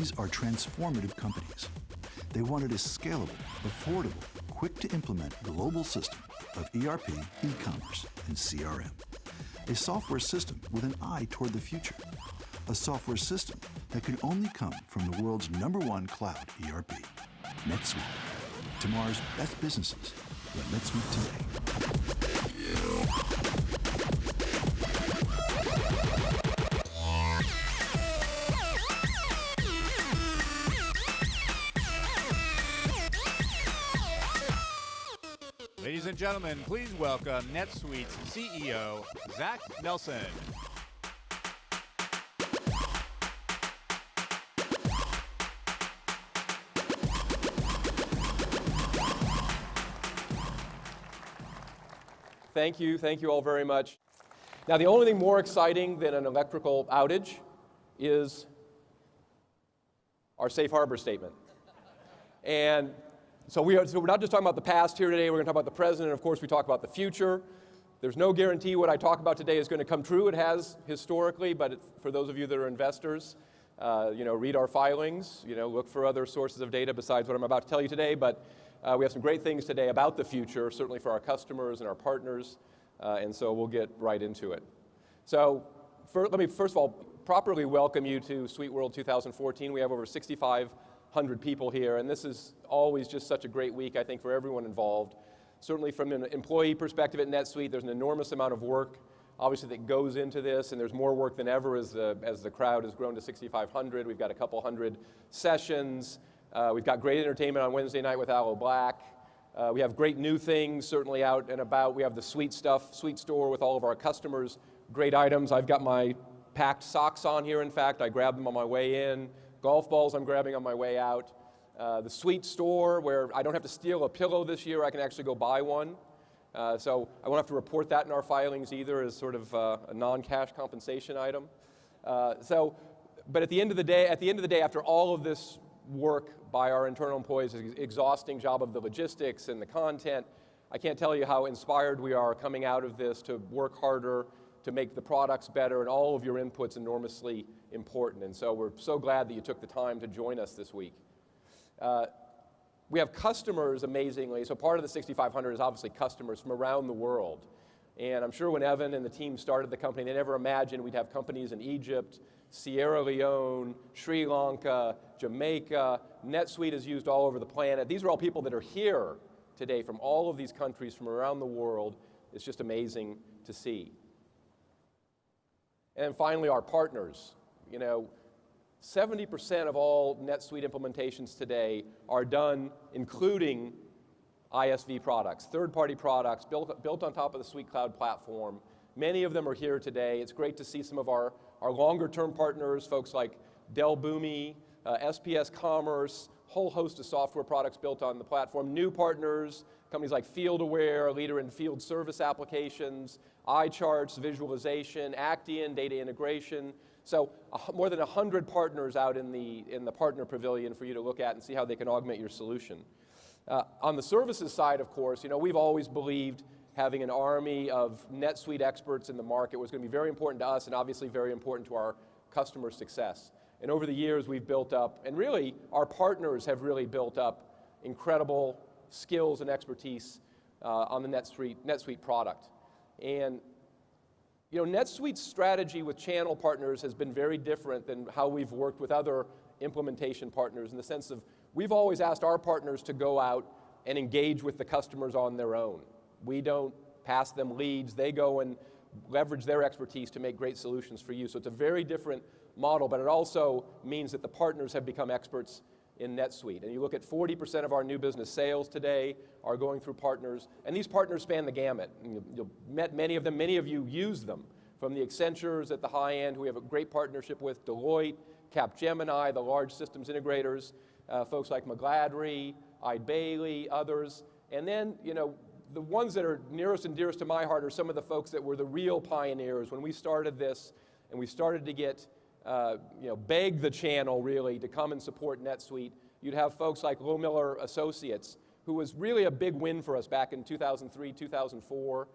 These are transformative companies. They wanted a scalable, affordable, quick-to-implement global system of ERP, e-commerce, and CRM. A software system with an eye toward the future. A software system that can only come from the world's #1 cloud ERP, NetSuite. Tomorrow's best businesses with NetSuite today. Ladies and gentlemen, please welcome NetSuite's CEO, Zach Nelson. Thank you all very much. Now, the only thing more exciting than an electrical outage is our safe harbor statement. And so we're not just talking about the past here today, we're going to talk about the present, and of course we talk about the future. There's no guarantee what I talk about today is going to come true. It has historically, but for those of you that are investors, read our filings, look for other sources of data besides what I'm about to tell you today, but we have some great things today about the future, certainly for our customers and our partners, and so we'll get right into it. So let me first of all properly welcome you to SuiteWorld 2014. We have over 6,500 people here, and this is always just such a great week, I think, for everyone involved. Certainly from an employee perspective at NetSuite, there's an enormous amount of work, obviously, that goes into this, and there's more work than ever as the crowd has grown to 6,500. We've got a couple hundred sessions. We've got great entertainment on Wednesday night with Aloe Black. We have great new things certainly out and about. We have the Suite stuff, Suite store with all of our customers. Great items. I've got my packed socks on here, in fact. I grabbed them on my way in. Golf balls I'm grabbing on my way out. The Suite store where I don't have to steal a pillow this year. I can actually go buy one. So I won't have to report that in our filings either as sort of a non-cash compensation item. But at the end of the day, after all of this work by our internal employees, exhausting job of the logistics and the content, I can't tell you how inspired we are coming out of this to work harder, to make the products better, and all of your input's enormously important. And so we're so glad that you took the time to join us this week. We have customers, amazingly, so part of the 6,500 is obviously customers from around the world. And I'm sure when Evan and the team started the company, they never imagined we'd have companies in Egypt, Sierra Leone, Sri Lanka, Jamaica. NetSuite is used all over the planet. These are all people that are here today from all of these countries from around the world. It's just amazing to see. And finally, our partners. 70% of all NetSuite implementations today are done including ISV products, third-party products built on top of the Suite Cloud platform. Many of them are here today. It's great to see some of our longer-term partners, folks like Dell Boomi, SPS Commerce, whole host of software products built on the platform. New partners, companies like FieldAware, a leader in field service applications, iCharts, visualization, Actian, data integration. So more than 100 partners out in the partner pavilion for you to look at and see how they can augment your solution. On the services side, of course, we've always believed having an army of NetSuite experts in the market was going to be very important to us and obviously very important to our customer success. And over the years, we've built up, and really, our partners have really built up incredible skills and expertise on the NetSuite product. And NetSuite's strategy with channel partners has been very different than how we've worked with other implementation partners in the sense of we've always asked our partners to go out and engage with the customers on their own. We don't pass them leads. They go and leverage their expertise to make great solutions for you. So it's a very different model, but it also means that the partners have become experts in NetSuite. And you look at 40% of our new business sales today are going through partners, and these partners span the gamut. You've met many of them. Many of you use them, from the Accentures at the high end, who we have a great partnership with, Deloitte, Capgemini, the large systems integrators, folks like McGladrey, Eide Bailly, others. And then, the ones that are nearest and dearest to my heart are some of the folks that were the real pioneers when we started this, and we started to get beg the channel, really, to come and support NetSuite. You'd have folks like Lohmiller Associates, who was really a big win for us back in 2003, 2004.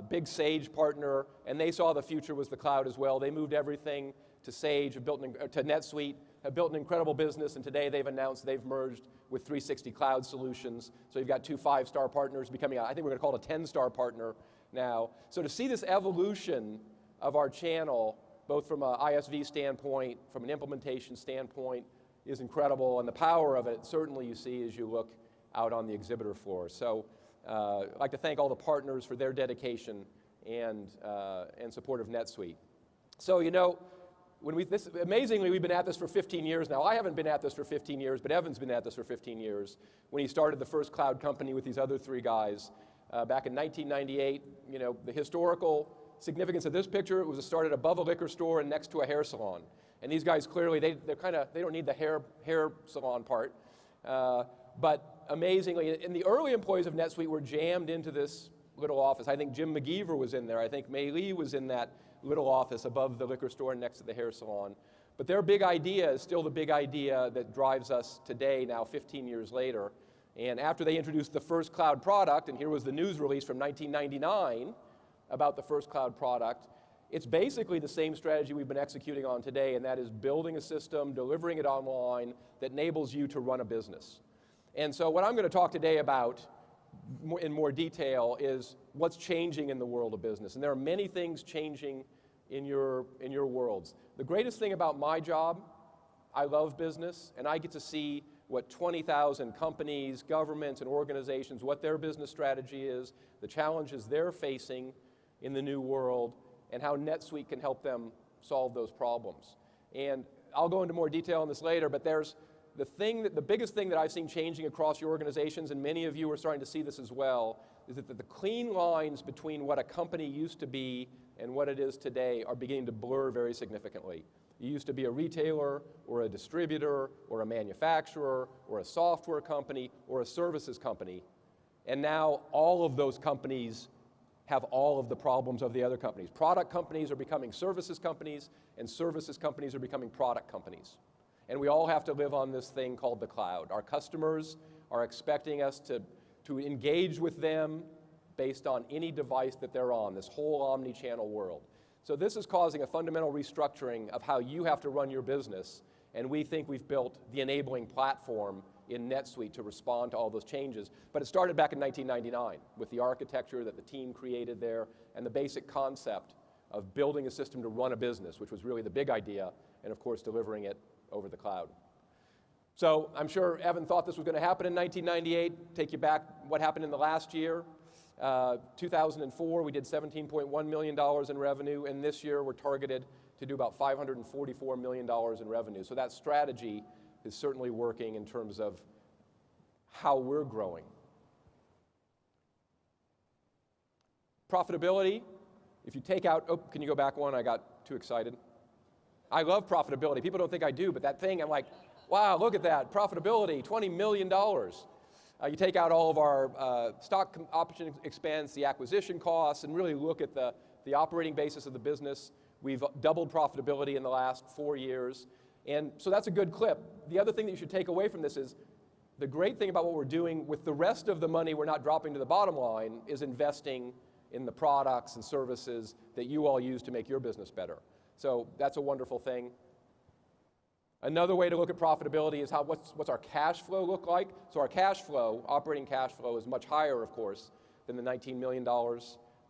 Big Sage partner, and they saw the future was the cloud as well. They moved everything to Sage, to NetSuite, have built an incredible business, and today they've announced they've merged with 360 Cloud Solutions. So you've got 2 5-star partners becoming, I think we're going to call it a 10-star partner now. So to see this evolution of our channel, both from an ISV standpoint, from an implementation standpoint, is incredible, and the power of it certainly you see as you look out on the exhibitor floor. So I'd like to thank all the partners for their dedication and support of NetSuite. So you know, amazingly, we've been at this for 15 years now. I haven't been at this for 15 years, but Evan's been at this for 15 years when he started the first cloud company with these other 3 guys back in 1998. You know, the historical significance of this picture, it was started above a liquor store and next to a hair salon. And these guys clearly, they don't need the hair salon part. But amazingly, and the early employees of NetSuite were jammed into this little office. I think Jim McGeever was in there. I think Mei Lee was in that little office above the liquor store and next to the hair salon. But their big idea is still the big idea that drives us today, now 15 years later. And after they introduced the first cloud product, and here was the news release from 1999 about the first cloud product, it's basically the same strategy we've been executing on today, and that is building a system, delivering it online that enables you to run a business. And so what I'm going to talk today about in more detail is what's changing in the world of business. And there are many things changing in your worlds. The greatest thing about my job, I love business, and I get to see what 20,000 companies, governments, and organizations, what their business strategy is, the challenges they're facing in the new world, and how NetSuite can help them solve those problems. And I'll go into more detail on this later, but there's the biggest thing that I've seen changing across your organizations, and many of you are starting to see this as well, is that the clean lines between what a company used to be and what it is today are beginning to blur very significantly. You used to be a retailer, or a distributor, or a manufacturer, or a software company, or a services company, and now all of those companies have all of the problems of the other companies. Product companies are becoming services companies, and services companies are becoming product companies. And we all have to live on this thing called the cloud. Our customers are expecting us to engage with them based on any device that they're on, this whole omni-channel world. So this is causing a fundamental restructuring of how you have to run your business, and we think we've built the enabling platform in NetSuite to respond to all those changes. But it started back in 1999 with the architecture that the team created there and the basic concept of building a system to run a business, which was really the big idea, and of course delivering it over the cloud. So I'm sure Evan thought this was going to happen in 1998. Take you back, what happened in the last year. 2004, we did $17.1 million in revenue, and this year we're targeted to do about $544 million in revenue. So that strategy is certainly working in terms of how we're growing. Profitability, if you take out, oh, can you go back one? I got too excited. I love profitability. People don't think I do, but that thing, I'm like, wow, look at that, profitability, $20 million. You take out all of our stock option expense, the acquisition costs, and really look at the operating basis of the business. We've doubled profitability in the last 4 years. And so that's a good clip. The other thing that you should take away from this is the great thing about what we're doing with the rest of the money we're not dropping to the bottom line is investing in the products and services that you all use to make your business better. So that's a wonderful thing. Another way to look at profitability is what's our cash flow look like. So our cash flow, operating cash flow, is much higher, of course, than the $19 million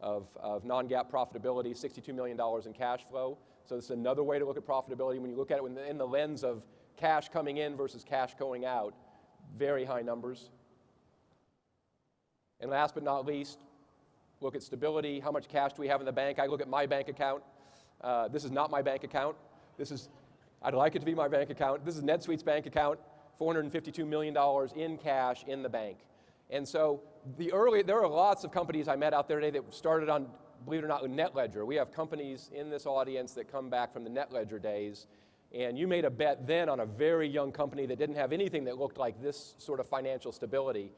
of non-GAAP profitability, $62 million in cash flow. So this is another way to look at profitability. When you look at it in the lens of cash coming in versus cash going out, very high numbers. And last but not least, look at stability. How much cash do we have in the bank? I look at my bank account. This is not my bank account. I'd like it to be my bank account. This is NetSuite's bank account, $452 million in cash in the bank. And so there are lots of companies I met out there today that started on, believe it or not, with NetLedger. We have companies in this audience that come back from the NetLedger days, and you made a bet then on a very young company that didn't have anything that looked like this sort of financial stability.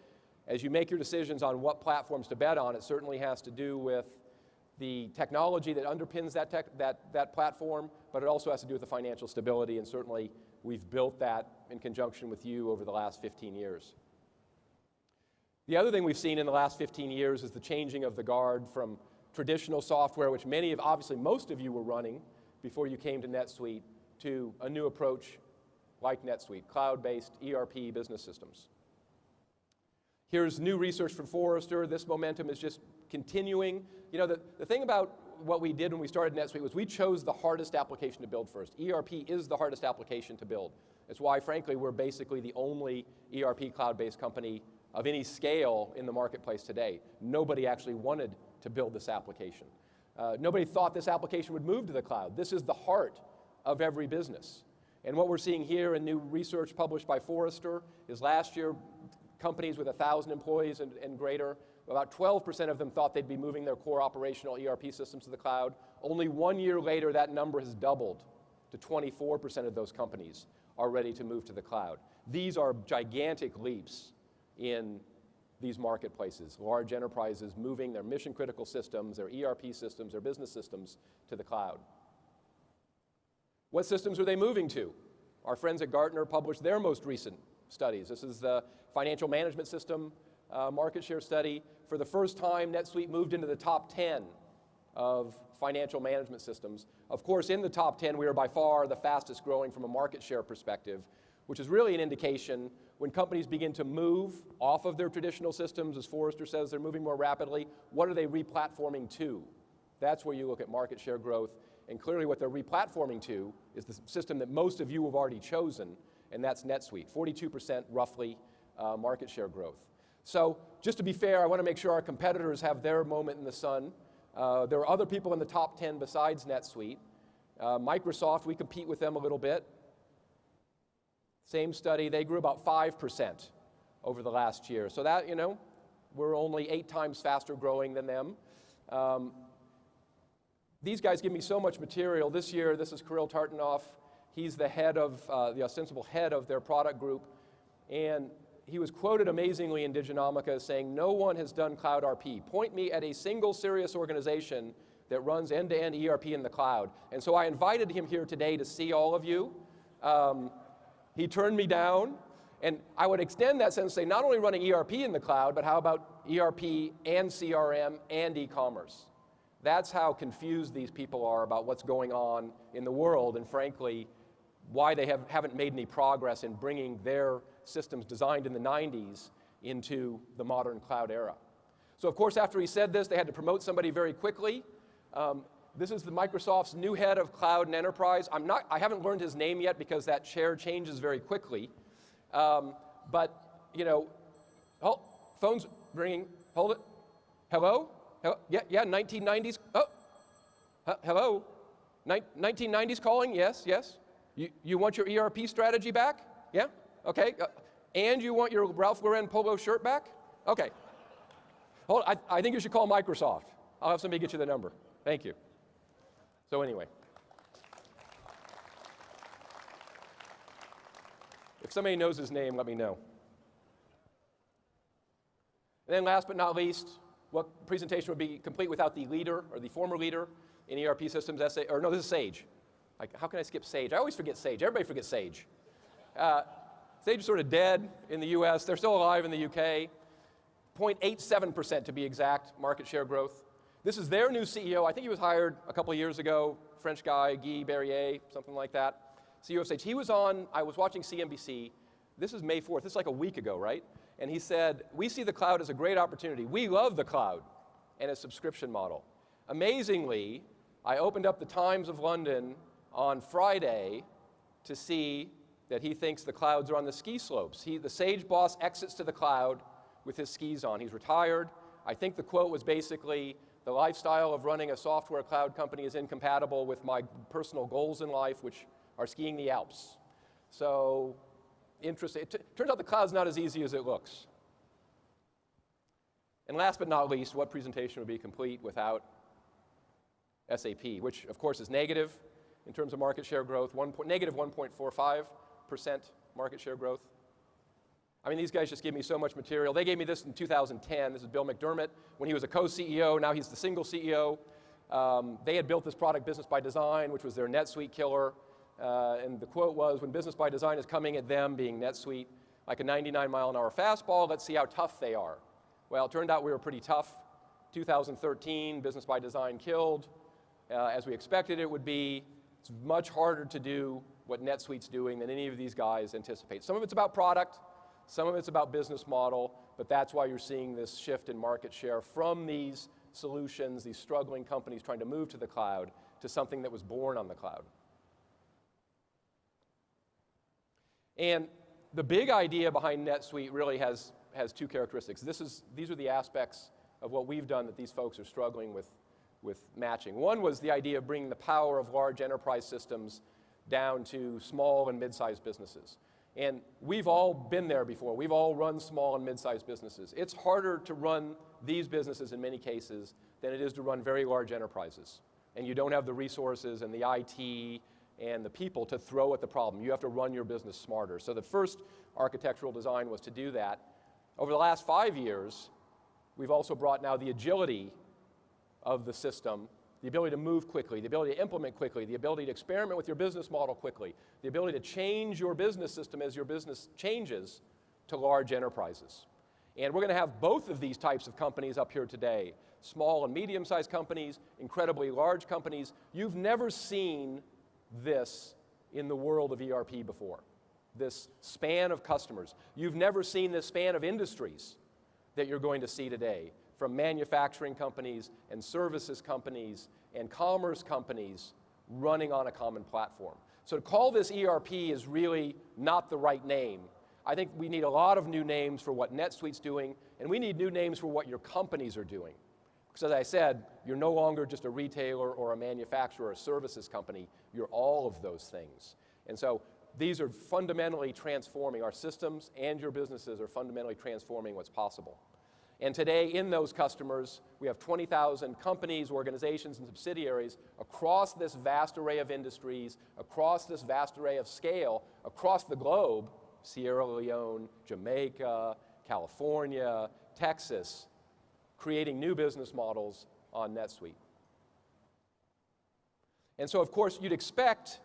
As you make your decisions on what platforms to bet on, it certainly has to do with the technology that underpins that platform, but it also has to do with the financial stability, and certainly we've built that in conjunction with you over the last 15 years. The other thing we've seen in the last 15 years is the changing of the guard from traditional software, which obviously most of you were running before you came to NetSuite, to a new approach like NetSuite, cloud-based ERP business systems. Here's new research from Forrester. This momentum is just continuing. You know, the thing about what we did when we started NetSuite was we chose the hardest application to build first. ERP is the hardest application to build. It's why, frankly, we're basically the only ERP cloud-based company of any scale in the marketplace today. Nobody actually wanted to build this application. Nobody thought this application would move to the cloud. This is the heart of every business. And what we're seeing here in new research published by Forrester is last year, companies with 1,000 employees and greater, about 12% of them thought they'd be moving their core operational ERP systems to the cloud. Only 1 year later, that number has doubled to 24% of those companies are ready to move to the cloud. These are gigantic leaps in these marketplaces, large enterprises moving their mission-critical systems, their ERP systems, their business systems to the cloud. What systems are they moving to? Our friends at Gartner published their most recent studies. This is the financial management system market share study. For the first time, NetSuite moved into the top 10 of financial management systems. Of course, in the top 10, we are by far the fastest growing from a market share perspective, which is really an indication when companies begin to move off of their traditional systems, as Forrester says, they're moving more rapidly, what are they replatforming to? That's where you look at market share growth, and clearly what they're replatforming to is the system that most of you have already chosen, and that's NetSuite, 42% roughly market share growth. So just to be fair, I want to make sure our competitors have their moment in the sun. There are other people in the top 10 besides NetSuite. Microsoft, we compete with them a little bit. Same study, they grew about 5% over the last year. So that, you know, we're only 8 times faster growing than them. These guys give me so much material. This year, this is Kirill Tartanoff. He's the head of, the ostensible head of their product group. And he was quoted amazingly in Diginomica as saying, "No one has done cloud RP. Point me at a single serious organization that runs end-to-end ERP in the cloud." And so I invited him here today to see all of you. He turned me down, and I would extend that sentence, say not only running ERP in the cloud, but how about ERP and CRM and e-commerce? That's how confused these people are about what's going on in the world, and frankly, why they haven't made any progress in bringing their systems designed in the 90s into the modern cloud era. So of course, after he said this, they had to promote somebody very quickly. This is Microsoft's new head of cloud and enterprise. I haven't learned his name yet because that chair changes very quickly. But, you know, oh, phone's ringing. Hold it. Hello? Yeah, 1990s. Oh, hello? 1990s calling? Yes. You want your ERP strategy back? Yeah? Okay. And you want your Ralph Lauren polo shirt back? Okay. Hold on. I think you should call Microsoft. I'll have somebody get you the number. Thank you. So anyway. If somebody knows his name, let me know. And then last but not least, what presentation would be complete without the leader or the former leader in ERP systems? This is Sage. Like, how can I skip Sage? I always forget Sage. Everybody forgets Sage. Sage is sort of dead in the US. They're still alive in the UK. 0.87% to be exact, market share growth. This is their new CEO. I think he was hired a couple of years ago, French guy, Guy Berrier, something like that, CEO of Sage. I was watching CNBC. This is May 4th. This is like a week ago, right? And he said, "We see the cloud as a great opportunity. We love the cloud and its subscription model." Amazingly, I opened up the Times of London on Friday to see that he thinks the clouds are on the ski slopes. The Sage boss exits to the cloud with his skis on. He's retired. I think the quote was basically, "The lifestyle of running a software cloud company is incompatible with my personal goals in life, which are skiing the Alps." So, interesting. It turns out the cloud's not as easy as it looks. And last but not least, what presentation would be complete without SAP, which of course is negative in terms of market share growth, negative 1.45% market share growth. I mean, these guys just give me so much material. They gave me this in 2010. This is Bill McDermott. When he was a co-CEO, now he's the single CEO. They had built this product, Business by Design, which was their NetSuite killer. And the quote was, "When Business by Design is coming at them, being NetSuite, like a 99-mile-an-hour fastball, let's see how tough they are." Well, it turned out we were pretty tough. 2013, Business by Design killed. As we expected it would be. It's much harder to do what NetSuite's doing than any of these guys anticipate. Some of it's about product, some of it's about business model, but that's why you're seeing this shift in market share from these solutions, these struggling companies trying to move to the cloud, to something that was born on the cloud. And the big idea behind NetSuite really has two characteristics. These are the aspects of what we've done that these folks are struggling with matching. One was the idea of bringing the power of large enterprise systems down to small and mid-sized businesses. And we've all been there before. We've all run small and mid-sized businesses. It's harder to run these businesses in many cases than it is to run very large enterprises. And you don't have the resources and the IT and the people to throw at the problem. You have to run your business smarter. So the first architectural design was to do that. Over the last 5 years, we've also brought now the agility of the system, the ability to move quickly, the ability to implement quickly, the ability to experiment with your business model quickly, the ability to change your business system as your business changes to large enterprises. And we're going to have both of these types of companies up here today, small and medium-sized companies, incredibly large companies. You've never seen this in the world of ERP before, this span of customers. You've never seen this span of industries that you're going to see today, from manufacturing companies and services companies and commerce companies running on a common platform. So to call this ERP is really not the right name. I think we need a lot of new names for what NetSuite's doing, and we need new names for what your companies are doing. Because as I said, you're no longer just a retailer or a manufacturer or a services company, you're all of those things. And so these are fundamentally transforming, our systems and your businesses are fundamentally transforming what's possible. And today, in those customers, we have 20,000 companies, organizations, and subsidiaries across this vast array of industries, across this vast array of scale, across the globe, Sierra Leone, Jamaica, California, Texas, creating new business models on NetSuite. And so, of course, you'd expect,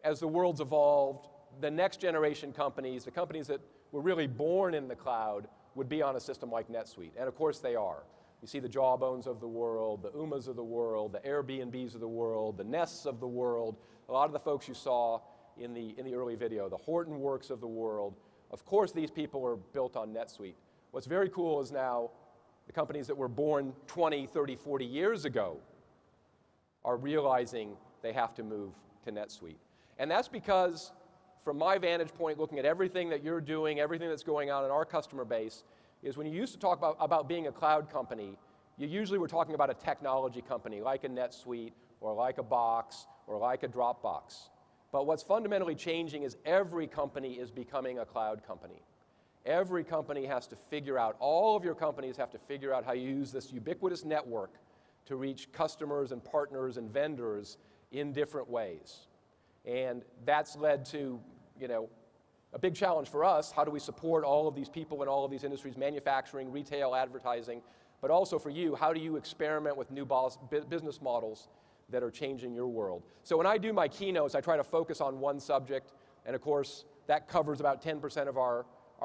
as the world's evolved, the next generation companies, the companies that were really born in the cloud, would be on a system like NetSuite, and of course they are. You see the Jawbones of the world, the Umas of the world, the Airbnbs of the world, the Nests of the world, a lot of the folks you saw in the early video, the Hortonworks of the world. Of course these people are built on NetSuite. What's very cool is now the companies that were born 20, 30, 40 years ago are realizing they have to move to NetSuite. And that's because, from my vantage point, looking at everything that you're doing, everything that's going on in our customer base, is when you used to talk about being a cloud company, you usually were talking about a technology company like a NetSuite or like a Box or like a Dropbox. But what's fundamentally changing is every company is becoming a cloud company. Every company has to figure out, all of your companies have to figure out how you use this ubiquitous network to reach customers and partners and vendors in different ways. And that's led to, a big challenge for us. How do we support all of these people in all of these industries, manufacturing, retail, advertising, but also for you, how do you experiment with new business models that are changing your world? So when I do my keynotes, I try to focus on one subject, and of course, that covers about 10% of our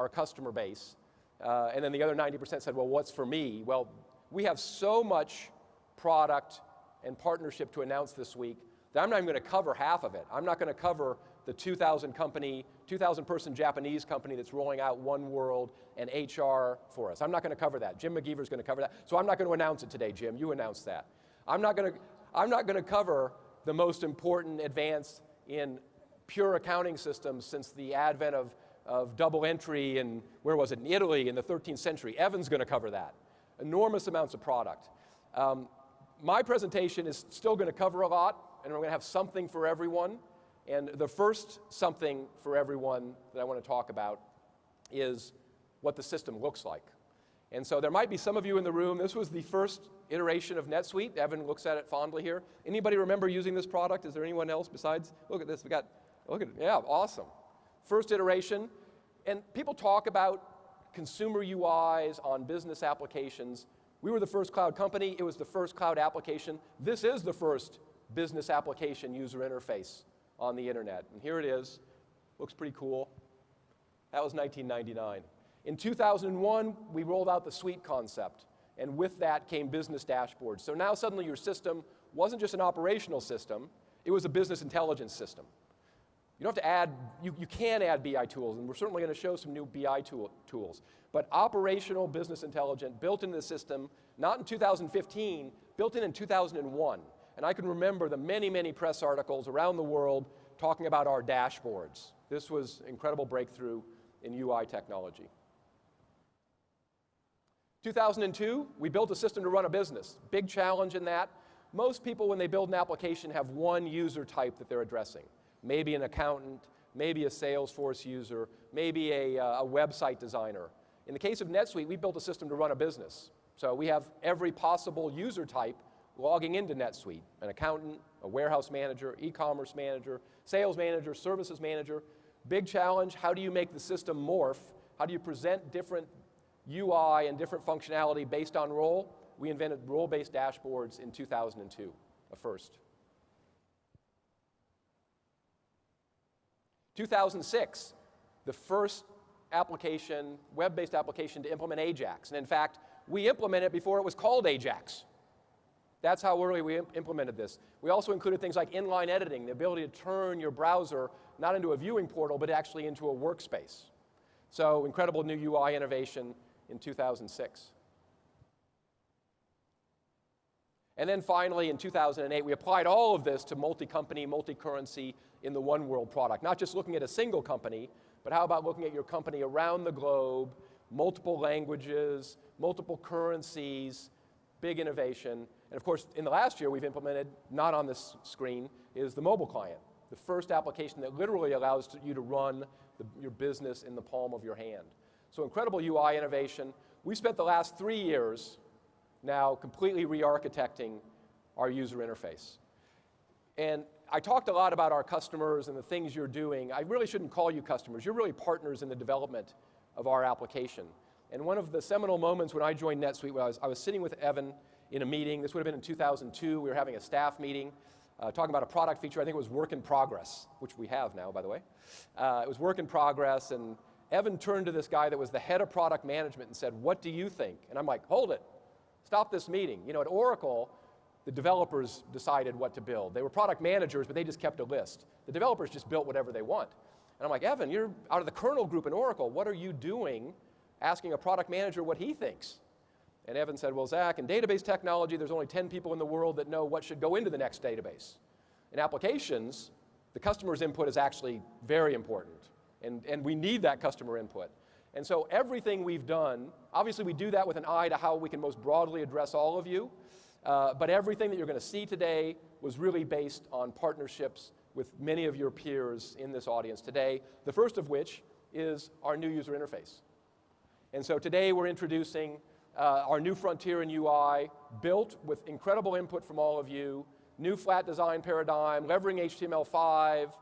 customer base. And then the other 90% said, well, what's for me? Well, we have so much product and partnership to announce this week that I'm not even going to cover half of it. I'm not going to cover the 2,000 person Japanese company that's rolling out OneWorld and HR for us. I'm not going to cover that. Jim McGeever's going to cover that. So I'm not going to announce it today, Jim. You announce that. I'm not going to cover the most important advance in pure accounting systems since the advent of double entry in, where was it, in Italy in the 13th century. Evan's going to cover that. Enormous amounts of product. My presentation is still going to cover a lot, and we're going to have something for everyone. And the first something for everyone that I want to talk about is what the system looks like. And so there might be some of you in the room. This was the first iteration of NetSuite. Evan looks at it fondly here. Anybody remember using this product? Is there anyone else besides? Look at this. Look at it. Yeah, awesome. First iteration. And people talk about consumer UIs on business applications. We were the first cloud company. It was the first cloud application. This is the first business application user interface on the internet. And here it is. Looks pretty cool. That was 1999. In 2001, we rolled out the suite concept, and with that came business dashboards. So now suddenly your system wasn't just an operational system, it was a business intelligence system. You don't have to add, you can add BI tools, and we're certainly going to show some new BI tools. But operational business intelligence built into the system, not in 2015, built in 2001. And I can remember the many, many press articles around the world talking about our dashboards. This was an incredible breakthrough in UI technology. 2002, we built a system to run a business. Big challenge in that. Most people, when they build an application, have one user type that they're addressing. Maybe an accountant, maybe a Salesforce user, maybe a website designer. In the case of NetSuite, we built a system to run a business. So we have every possible user type logging into NetSuite. An accountant, a warehouse manager, e-commerce manager, sales manager, services manager. Big challenge, how do you make the system morph? How do you present different UI and different functionality based on role? We invented role-based dashboards in 2002, a first. 2006, the first application, web-based application to implement Ajax. And in fact, we implemented it before it was called Ajax. That's how early we implemented this. We also included things like inline editing, the ability to turn your browser not into a viewing portal, but actually into a workspace. So incredible new UI innovation in 2006. And then finally, in 2008, we applied all of this to multi-company, multi-currency in the OneWorld product. Not just looking at a single company, but how about looking at your company around the globe, multiple languages, multiple currencies, big innovation. And of course, in the last year, we've implemented, not on this screen, is the mobile client. The first application that literally allows you to run your business in the palm of your hand. So incredible UI innovation. We spent the last 3 years now completely re-architecting our user interface. And I talked a lot about our customers and the things you're doing. I really shouldn't call you customers. You're really partners in the development of our application. And one of the seminal moments when I joined NetSuite was I was sitting with Evan in a meeting. This would have been in 2002. We were having a staff meeting talking about a product feature. I think it was work in progress, which we have now, by the way. It was work in progress, and Evan turned to this guy that was the head of product management and said, "What do you think?" And I'm like, "Hold it. Stop this meeting." You know, at Oracle, the developers decided what to build. They were product managers, but they just kept a list. The developers just built whatever they want. And I'm like, "Evan, you're out of the kernel group in Oracle. What are you doing asking a product manager what he thinks?" And Evan said, "Well, Zach, in database technology, there's only 10 people in the world that know what should go into the next database. In applications, the customer's input is actually very important. And we need that customer input. And so everything we've done, obviously we do that with an eye to how we can most broadly address all of you, but everything that you're going to see today was really based on partnerships with many of your peers in this audience today, the first of which is our new user interface. And so today we're introducing our new frontier in UI, built with incredible input from all of you, new flat design paradigm, leveraging HTML5,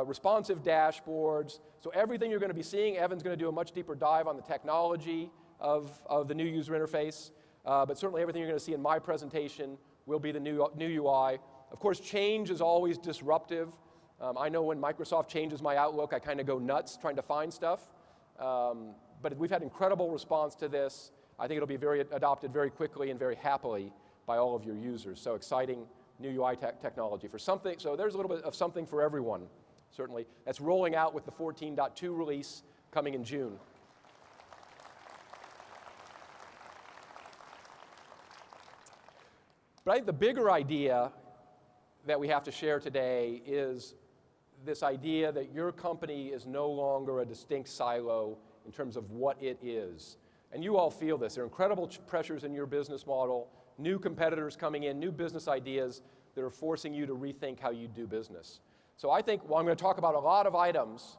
responsive dashboards. So everything you're going to be seeing, Evan's going to do a much deeper dive on the technology of the new user interface. But certainly everything you're going to see in my presentation will be the new UI. Of course, change is always disruptive. I know when Microsoft changes my Outlook, I kind of go nuts trying to find stuff. But we've had incredible response to this. I think it'll be adopted very quickly and very happily by all of your users. So exciting new UI technology for something. So there's a little bit of something for everyone, certainly. That's rolling out with the 14.2 release coming in June. But I think the bigger idea that we have to share today is this idea that your company is no longer a distinct silo in terms of what it is. And you all feel this. There are incredible pressures in your business model, new competitors coming in, new business ideas that are forcing you to rethink how you do business. So I think, well, I'm going to talk about a lot of items.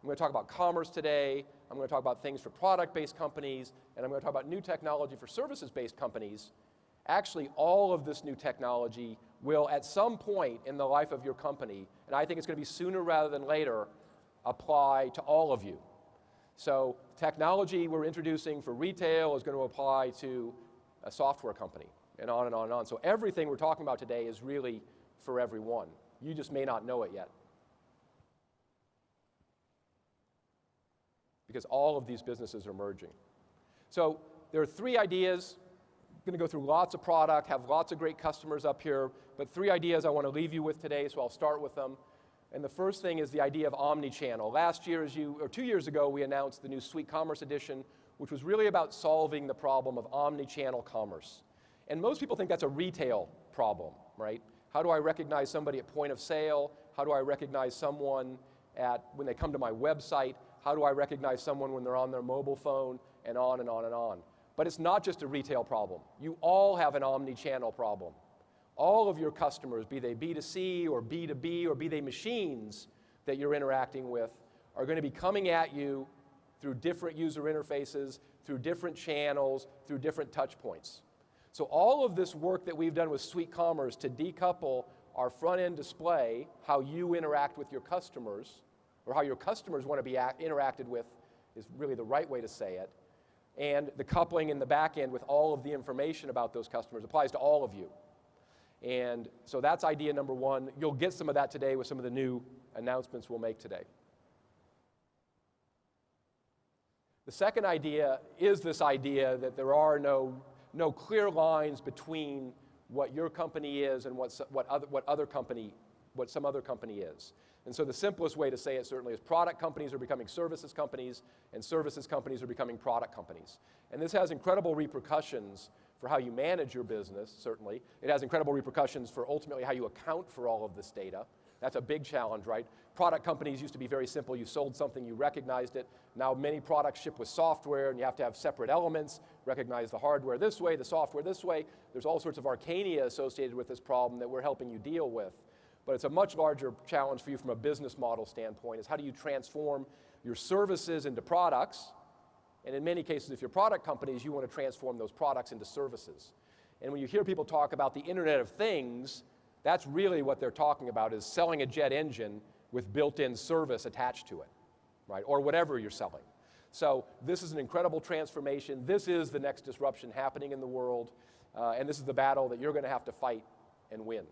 I'm going to talk about commerce today. I'm going to talk about things for product-based companies. And I'm going to talk about new technology for services-based companies. Actually, all of this new technology will, at some point in the life of your company, and I think it's going to be sooner rather than later, apply to all of you. So technology we're introducing for retail is going to apply to a software company, and on and on and on. So everything we're talking about today is really for everyone. You just may not know it yet. Because all of these businesses are merging. So there are 3 ideas. I'm going to go through lots of product, have lots of great customers up here, but 3 ideas I want to leave you with today, so I'll start with them. And the first thing is the idea of omni-channel. Last year, or 2 years ago, we announced the new Suite Commerce Edition, which was really about solving the problem of omni-channel commerce. And most people think that's a retail problem, right? How do I recognize somebody at point of sale? How do I recognize someone when they come to my website? How do I recognize someone when they're on their mobile phone? And on and on and on. But it's not just a retail problem. You all have an omni-channel problem. All of your customers, be they B2C or B2B or be they machines that you're interacting with, are going to be coming at you through different user interfaces, through different channels, through different touch points. So all of this work that we've done with Suite Commerce to decouple our front-end display, how you interact with your customers, or how your customers want to be interacted with is really the right way to say it, and the coupling in the back end with all of the information about those customers applies to all of you. And so that's idea number one. You'll get some of that today with some of the new announcements we'll make today. The second idea is this idea that there are no clear lines between what your company is and what some other company is. And so the simplest way to say it certainly is product companies are becoming services companies, and services companies are becoming product companies. And this has incredible repercussions for how you manage your business, certainly. It has incredible repercussions for ultimately how you account for all of this data. That's a big challenge, right? Product companies used to be very simple. You sold something, you recognized it. Now many products ship with software, and you have to have separate elements, recognize the hardware this way, the software this way. There's all sorts of arcana associated with this problem that we're helping you deal with. But it's a much larger challenge for you from a business model standpoint, is how do you transform your services into products? And in many cases, if you're product companies, you want to transform those products into services. And when you hear people talk about the Internet of Things, that's really what they're talking about, is selling a jet engine with built-in service attached to it, right? Or whatever you're selling. So this is an incredible transformation. This is the next disruption happening in the world, and this is the battle that you're going to have to fight and win.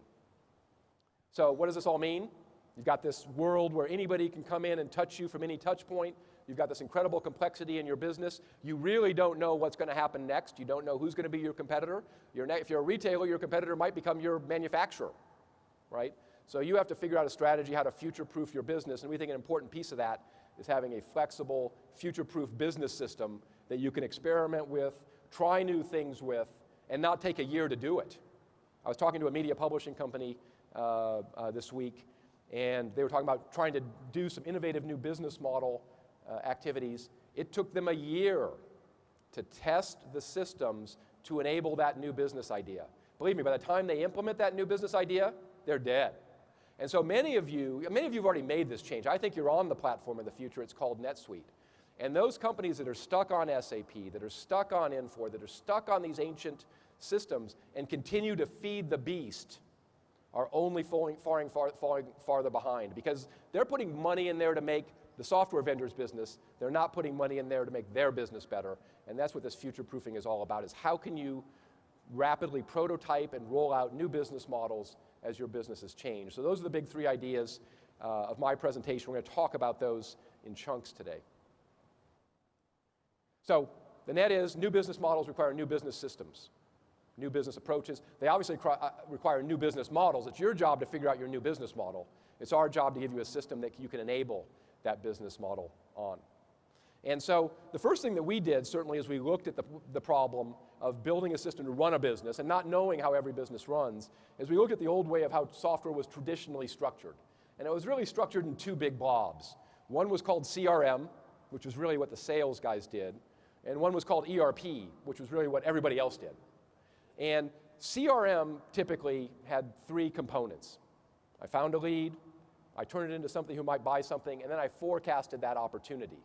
So what does this all mean? You've got this world where anybody can come in and touch you from any touch point. You've got this incredible complexity in your business. You really don't know what's going to happen next. You don't know who's going to be your competitor. If you're a retailer, your competitor might become your manufacturer, right? So you have to figure out a strategy how to future-proof your business, and we think an important piece of that is having a flexible, future-proof business system that you can experiment with, try new things with, and not take a year to do it. I was talking to a media publishing company this week, and they were talking about trying to do some innovative new business model activities. It took them a year to test the systems to enable that new business idea. Believe me, by the time they implement that new business idea, they're dead. And so many of you have already made this change. I think you're on the platform of the future. It's called NetSuite. And those companies that are stuck on SAP, that are stuck on Infor, that are stuck on these ancient systems and continue to feed the beast are only falling farther behind, because they're putting money in there to make the software vendor's business. They're not putting money in there to make their business better. And that's what this future-proofing is all about, is how can you rapidly prototype and roll out new business models as your business has changed. So those are the big three ideas of my presentation. We're going to talk about those in chunks today. So the net is new business models require new business systems, new business approaches. They obviously require new business models. It's your job to figure out your new business model. It's our job to give you a system that you can enable that business model on. And so the first thing that we did, certainly, is we looked at the problem of building a system to run a business and not knowing how every business runs, is we looked at the old way of how software was traditionally structured. And it was really structured in two big blobs. One was called CRM, which was really what the sales guys did, and one was called ERP, which was really what everybody else did. And CRM typically had three components. I found a lead, I turned it into somebody who might buy something, and then I forecasted that opportunity.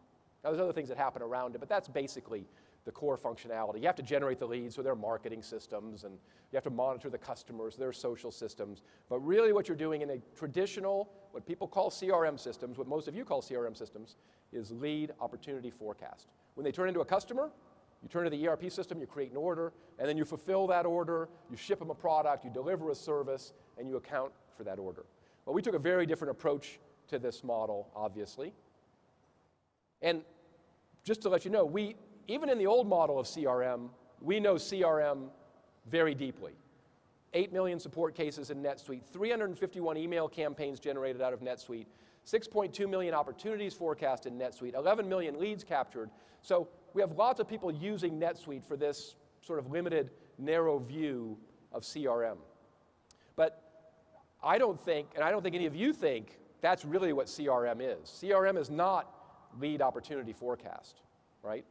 Now, there's other things that happen around it, but that's basically the core functionality. You have to generate the leads, so their marketing systems, and you have to monitor the customers, their social systems. But really what you're doing in a traditional, what people call CRM systems, what most of you call CRM systems, is lead opportunity forecast. When they turn into a customer, you turn to the ERP system, you create an order, and then you fulfill that order, you ship them a product, you deliver a service, and you account for that order. Well, we took a very different approach to this model, obviously. And just to let you know, even in the old model of CRM, we know CRM very deeply. 8 million support cases in NetSuite, 351 email campaigns generated out of NetSuite, 6.2 million opportunities forecast in NetSuite, 11 million leads captured. So we have lots of people using NetSuite for this sort of limited, narrow view of CRM. But I don't think, and I don't think any of you think, that's really what CRM is. CRM is not lead opportunity forecast, right?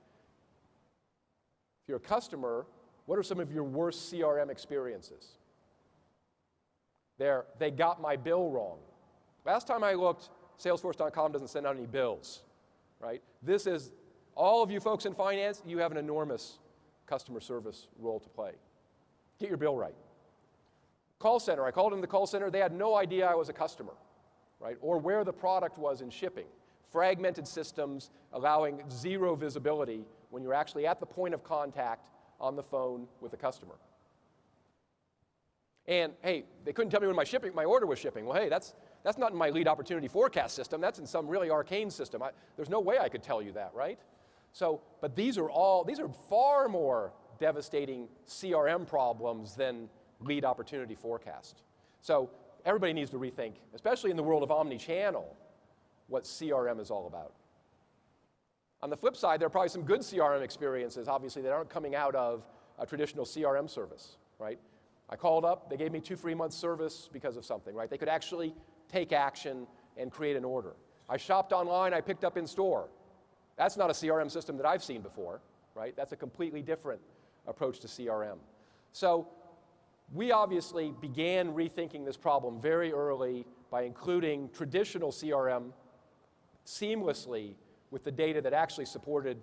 If you're a customer, what are some of your worst CRM experiences? They got my bill wrong. Last time I looked, Salesforce.com doesn't send out any bills, right? This is, all of you folks in finance, you have an enormous customer service role to play. Get your bill right. Call center, I called into the call center, they had no idea I was a customer, right? Or where the product was in shipping. Fragmented systems allowing zero visibility when you're actually at the point of contact on the phone with the customer. And hey, they couldn't tell me when my order was shipping. Well, hey, that's not in my lead opportunity forecast system. That's in some really arcane system. There's no way I could tell you that, right? So, but these are far more devastating CRM problems than lead opportunity forecast. So everybody needs to rethink, especially in the world of omni-channel, what CRM is all about. On the flip side, there are probably some good CRM experiences, obviously, that aren't coming out of a traditional CRM service, right? I called up, they gave me 2 free months service because of something, right? They could actually take action and create an order. I shopped online, I picked up in store. That's not a CRM system that I've seen before, right? That's a completely different approach to CRM. So we obviously began rethinking this problem very early by including traditional CRM seamlessly with the data that actually supported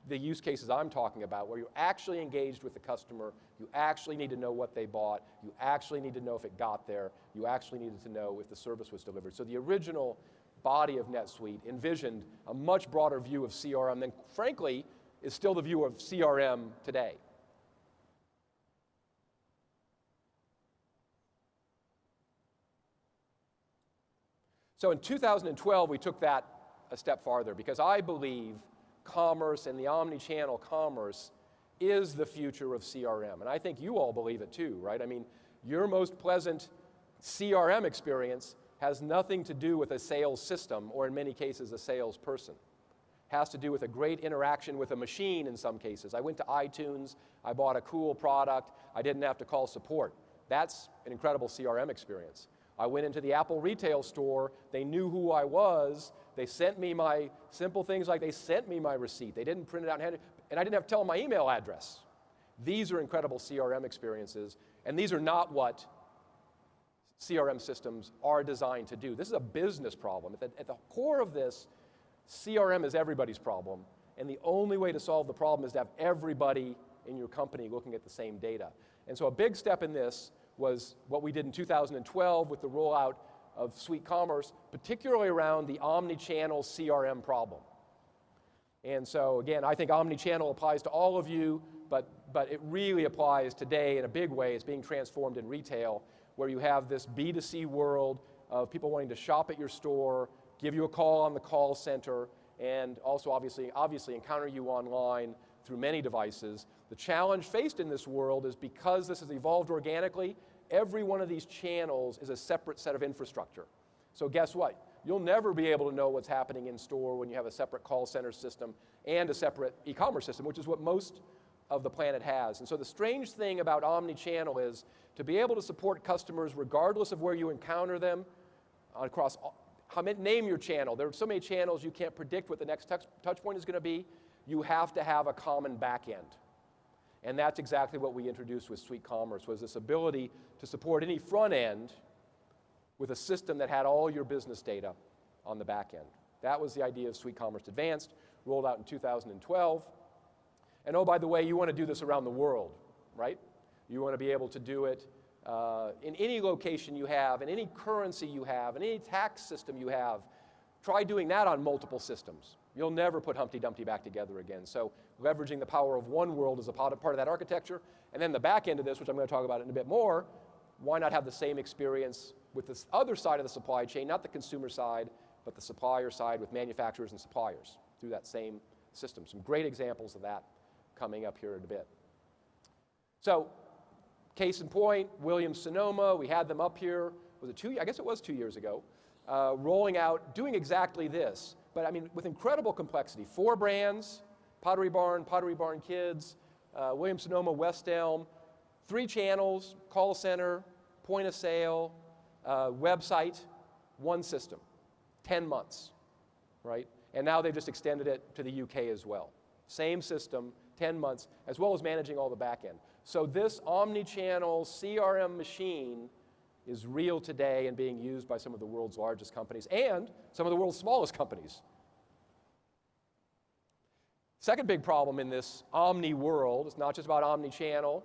the use cases I'm talking about, where you actually engaged with the customer, you actually need to know what they bought, you actually need to know if it got there, you actually needed to know if the service was delivered. So the original body of NetSuite envisioned a much broader view of CRM than, frankly, is still the view of CRM today. So in 2012, we took that a step farther because I believe commerce and the omni-channel commerce is the future of CRM. And I think you all believe it too, right? I mean, your most pleasant CRM experience has nothing to do with a sales system or in many cases a salesperson. It has to do with a great interaction with a machine in some cases. I went to iTunes, I bought a cool product, I didn't have to call support. That's an incredible CRM experience. I went into the Apple retail store, they knew who I was, they sent me my simple things like they sent me my receipt. They didn't print it out and hand it, and I didn't have to tell them my email address. These are incredible CRM experiences, and these are not what CRM systems are designed to do. This is a business problem. At the core of this, CRM is everybody's problem, and the only way to solve the problem is to have everybody in your company looking at the same data. And so a big step in this was what we did in 2012 with the rollout of SuiteCommerce, particularly around the omni-channel CRM problem. And so again, I think omni-channel applies to all of you, but it really applies today in a big way. It's being transformed in retail, where you have this B2C world of people wanting to shop at your store, give you a call on the call center, and also obviously encounter you online through many devices. The challenge faced in this world is because this has evolved organically, every one of these channels is a separate set of infrastructure. So guess what? You'll never be able to know what's happening in store when you have a separate call center system and a separate e-commerce system, which is what most of the planet has. And so the strange thing about omni-channel is to be able to support customers regardless of where you encounter them across, name your channel. There are so many channels you can't predict what the next touch point is going to be. You have to have a common back end. And that's exactly what we introduced with SuiteCommerce, was this ability to support any front end with a system that had all your business data on the back end. That was the idea of SuiteCommerce Advanced, rolled out in 2012. And oh, by the way, you want to do this around the world, right? You want to be able to do it in any location you have, in any currency you have, in any tax system you have. Try doing that on multiple systems. You'll never put Humpty Dumpty back together again. So leveraging the power of one world is a part of that architecture. And then the back end of this, which I'm going to talk about in a bit more, why not have the same experience with this other side of the supply chain, not the consumer side, but the supplier side with manufacturers and suppliers through that same system. Some great examples of that coming up here in a bit. So Case in point, Williams-Sonoma, we had them up here, was it I guess it was 2 years ago, rolling out, doing exactly this. But I mean, with incredible complexity. 4 brands, Pottery Barn Kids, Williams-Sonoma, West Elm, 3 channels, call center, point of sale, website, 1 system, 10 months, right? And now they've just extended it to the UK as well. Same system, 10 months, as well as managing all the back end. So this omni-channel CRM machine is real today and being used by some of the world's largest companies and some of the world's smallest companies. Second big problem in this omni world, it's not just about omni-channel.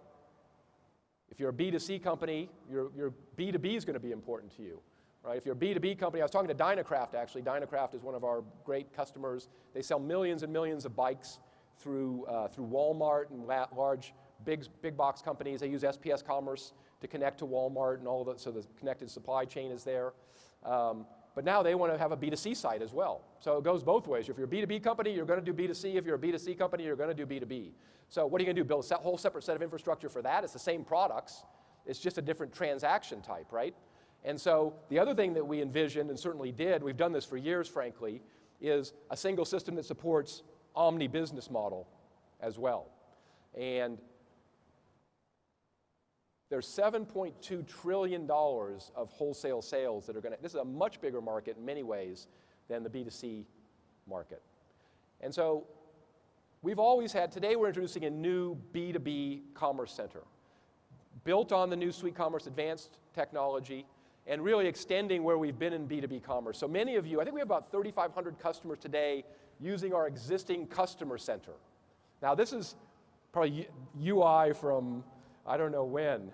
If you're a B2C company, your B2B is going to be important to you. Right? If you're a B2B company, I was talking to Dynacraft actually. Dynacraft is one of our great customers. They sell millions and millions of bikes through Walmart and large big box companies. They use SPS Commerce to connect to Walmart and all of that, so the connected supply chain is there. But now they want to have a B2C site as well. So it goes both ways. If you're a B2B company, you're going to do B2C. If you're a B2C company, you're going to do B2B. So what are you going to do? Build a whole separate set of infrastructure for that? It's the same products. It's just a different transaction type, right? And so the other thing that we envisioned and certainly did, we've done this for years, frankly, is a single system that supports omni-business model as well. And there's $7.2 trillion of wholesale sales that are going to, this is a much bigger market in many ways than the B2C market. And so we've always had, today we're introducing a new B2B commerce center built on the new Suite Commerce Advanced technology and really extending where we've been in B2B commerce. So many of you, I think we have about 3,500 customers today using our existing customer center. Now this is probably UI from, I don't know when,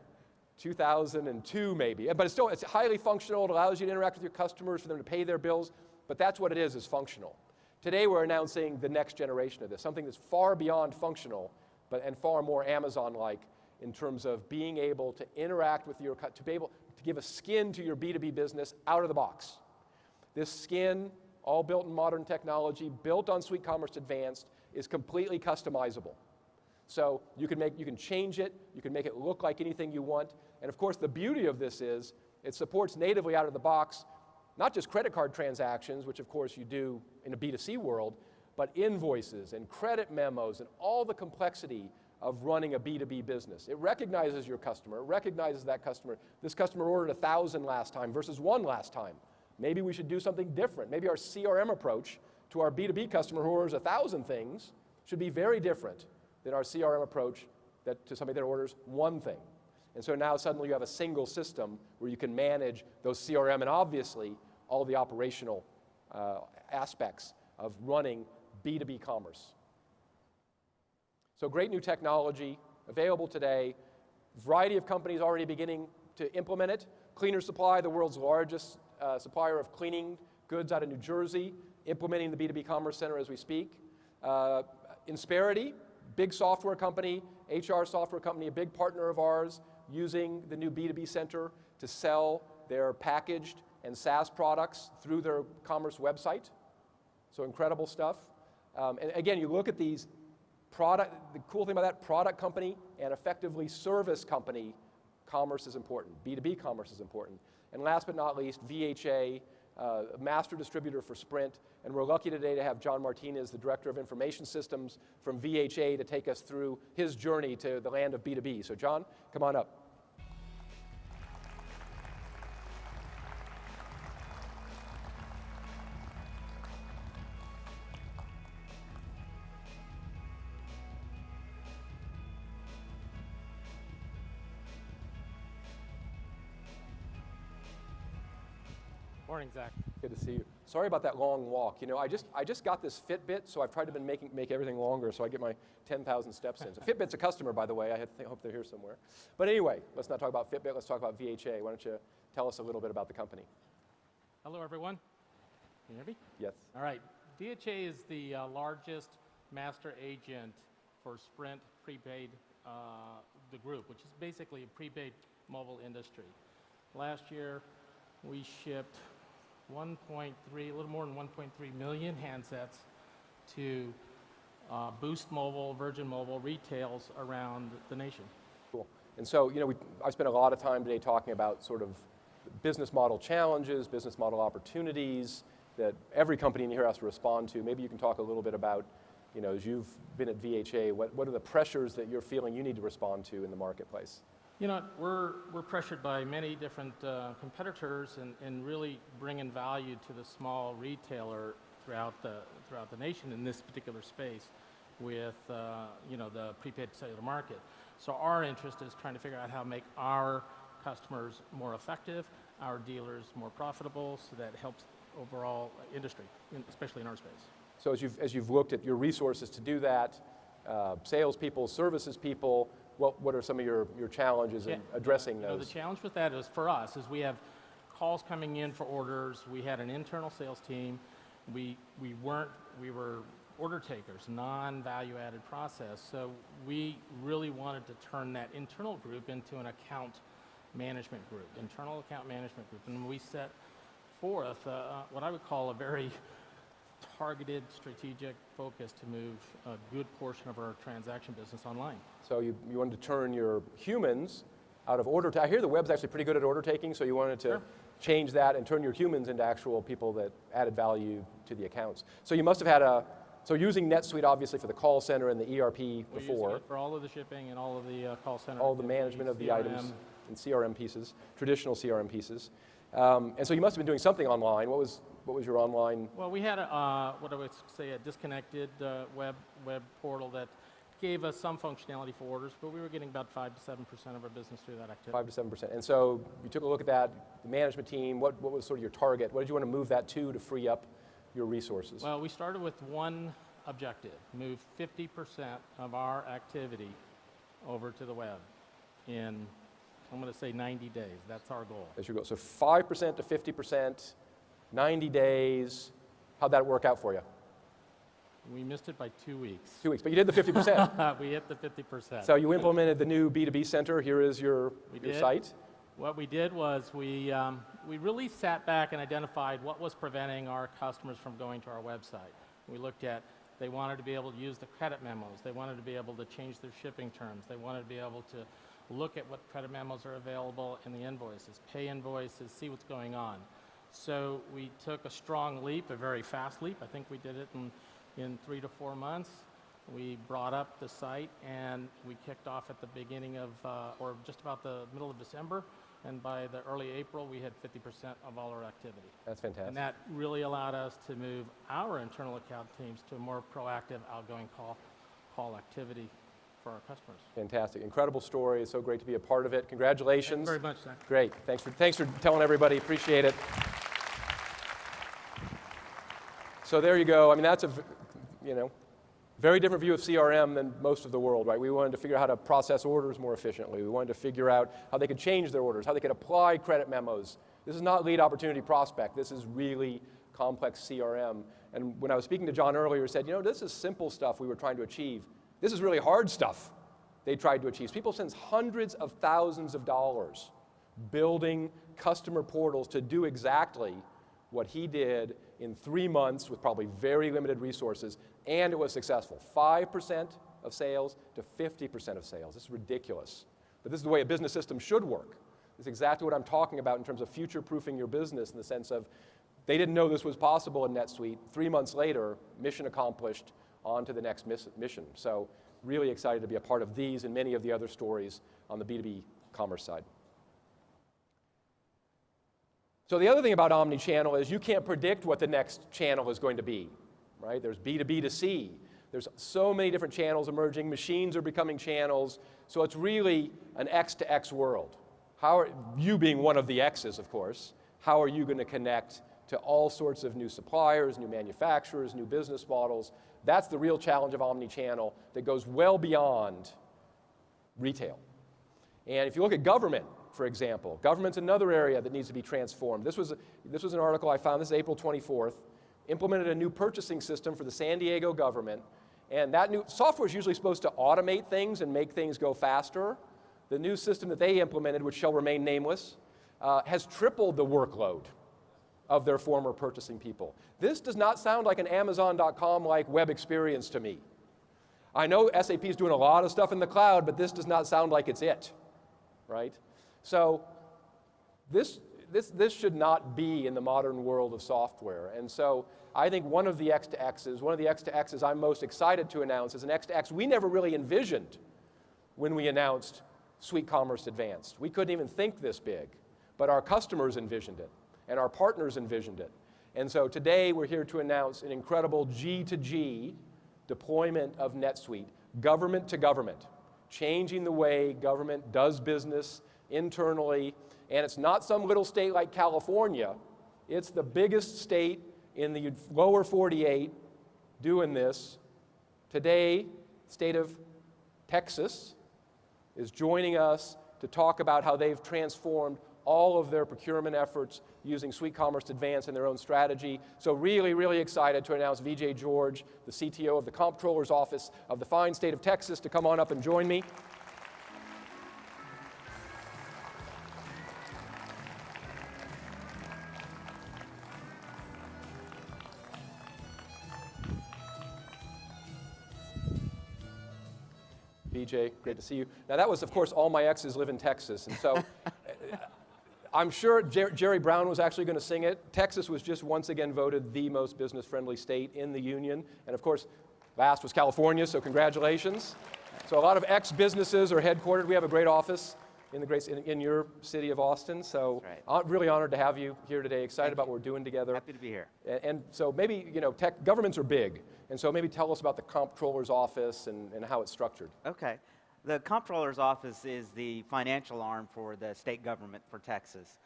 2002 maybe, but it's highly functional. It allows you to interact with your customers, for them to pay their bills, but that's what it is functional. Today we're announcing the next generation of this, something that's far beyond functional, and far more Amazon-like in terms of being able to interact with your, to be able to give a skin to your B2B business out of the box. This skin, all built in modern technology, built on Suite Commerce Advanced, is completely customizable. So you can change it, you can make it look like anything you want, and of course the beauty of this is it supports natively out of the box, not just credit card transactions, which of course you do in a B2C world, but invoices and credit memos and all the complexity of running a B2B business. It recognizes your customer, it recognizes that customer. This customer ordered 1,000 last time versus 1 last time. Maybe we should do something different. Maybe our CRM approach to our B2B customer who orders 1,000 things should be very different than our CRM approach to somebody that orders 1 thing. And so now suddenly you have a single system where you can manage those CRM and obviously all the operational aspects of running B2B commerce. So great new technology available today. Variety of companies already beginning to implement it. Cleaner Supply, the world's largest supplier of cleaning goods out of New Jersey, implementing the B2B Commerce Center as we speak. Insperity, big software company, HR software company, a big partner of ours, using the new B2B Center to sell their packaged and SaaS products through their commerce website. So incredible stuff. And again, you look at these the cool thing about that, product company and effectively service company, commerce is important. B2B commerce is important. And last but not least, VHA, master distributor for Sprint. And we're lucky today to have John Martinez, the Director of Information Systems from VHA, to take us through his journey to the land of B2B. So John, come on up. Morning, Zach. Good to see you. Sorry about that long walk. You know, I just got this Fitbit, so I've tried to make everything longer so I get my 10,000 steps in. So Fitbit's a customer, by the way. I hope they're here somewhere. But anyway, let's not talk about Fitbit. Let's talk about VHA. Why don't you tell us a little bit about the company? Hello, everyone. Can you hear me? Yes. All right. VHA is the largest master agent for Sprint prepaid, the group, which is basically a prepaid mobile industry. Last year, we shipped a little more than 1.3 million handsets to Boost Mobile, Virgin Mobile retails around the nation. Cool. And so, I spent a lot of time today talking about sort of business model challenges, business model opportunities that every company in here has to respond to. Maybe you can talk a little bit about, as you've been at VHA, what are the pressures that you're feeling you need to respond to in the marketplace? We're pressured by many different competitors and really bringing value to the small retailer throughout the nation in this particular space with the prepaid cellular market. So our interest is trying to figure out how to make our customers more effective, our dealers more profitable, so that helps overall industry, especially in our space. So as you've looked at your resources to do that, salespeople, services people, what are some of your challenges in addressing those? The challenge with that is for us is we have calls coming in for orders. We had an internal sales team. We were order takers, non-value added process. So we really wanted to turn that internal group into an account management group, internal account management group. And we set forth what I would call a very targeted, strategic focus to move a good portion of our transaction business online. So you wanted to turn your humans out of order. I hear the web's actually pretty good at order taking, so you wanted to change that and turn your humans into actual people that added value to the accounts. So you must have had so using NetSuite obviously for the call center and the ERP before. Using it for all of the shipping and all of the call center. All the management of the items and CRM pieces, traditional CRM pieces. And so you must have been doing something online. What was your online? Well, we had what I would say a disconnected web portal that gave us some functionality for orders, but we were getting about 5 to 7% of our business through that activity. 5 to 7%. And so you took a look at that, the management team. What was sort of your target? What did you want to move that to free up your resources? Well, we started with one objective: move 50% of our activity over to the web in, I'm going to say 90 days. That's our goal. That's your goal. So 5% to 50%, 90 days. How'd that work out for you? We missed it by 2 weeks. 2 weeks, but you did the 50%. We hit the 50%. So you implemented the new B2B center. Here is your site. What we did was we really sat back and identified what was preventing our customers from going to our website. We looked at, they wanted to be able to use the credit memos. They wanted to be able to change their shipping terms. They wanted to be able to look at what credit memos are available in the invoices, pay invoices, see what's going on. So we took a strong leap, a very fast leap. I think we did it in 3 to 4 months. We brought up the site and we kicked off at the beginning of, or just about the middle of December. And by the early April, we had 50% of all our activity. That's fantastic. And that really allowed us to move our internal account teams to a more proactive, outgoing call activity for our customers. Fantastic. Incredible story. It's so great to be a part of it. Congratulations. Thank you very much, Zach. Great. Thanks for telling everybody. Appreciate it. So there you go. I mean, that's a, very different view of CRM than most of the world, right? We wanted to figure out how to process orders more efficiently. We wanted to figure out how they could change their orders, how they could apply credit memos. This is not lead opportunity prospect. This is really complex CRM. And when I was speaking to John earlier, he said, this is simple stuff we were trying to achieve. This is really hard stuff they tried to achieve. People spend hundreds of thousands of dollars building customer portals to do exactly what he did in 3 months with probably very limited resources, and it was successful. 5% of sales to 50% of sales. This is ridiculous. But this is the way a business system should work. This is exactly what I'm talking about in terms of future-proofing your business in the sense of they didn't know this was possible in NetSuite. 3 months later, mission accomplished, on to the next mission. So really excited to be a part of these and many of the other stories on the B2B commerce side. So the other thing about omni-channel is you can't predict what the next channel is going to be, right? There's B2B to C. There's so many different channels emerging. Machines are becoming channels. So it's really an X to X world. How are you, being one of the X's, of course, how are you going to connect to all sorts of new suppliers, new manufacturers, new business models? That's the real challenge of omni-channel that goes well beyond retail. And if you look at government, for example, government's another area that needs to be transformed. This was an article I found, this is April 24th, implemented a new purchasing system for the San Diego government, and that new software is usually supposed to automate things and make things go faster. The new system that they implemented, which shall remain nameless, has tripled the workload of their former purchasing people. This does not sound like an Amazon.com-like web experience to me. I know SAP is doing a lot of stuff in the cloud, but this does not sound like it's it. right? So this should not be in the modern world of software. And so I think one of the X to X's I'm most excited to announce is an X to X we never really envisioned when we announced Suite Commerce Advanced. We couldn't even think this big, but our customers envisioned it, and our partners envisioned it. And so today we're here to announce an incredible G2G deployment of NetSuite, government to government, changing the way government does business internally. And it's not some little state like California. It's the biggest state in the lower 48 doing this. Today, the state of Texas is joining us to talk about how they've transformed all of their procurement efforts using Suite Commerce Advanced in their own strategy. So really, really excited to announce Vijay George, the CTO of the Comptroller's Office of the fine state of Texas, to come on up and join me. Vijay, great to see you. Now that was, of course, all my exes live in Texas, and so I'm sure Jerry Brown was actually going to sing it. Texas was just once again voted the most business-friendly state in the union, and of course, last was California, so congratulations. So a lot of ex-businesses are headquartered. We have a great office in your city of Austin, so I'm really honored to have you here today, excited about what we're doing together. Happy to be here. And so maybe, governments are big, and so maybe tell us about the Comptroller's Office and how it's structured. Okay. The Comptroller's Office is the financial arm for the state government for Texas.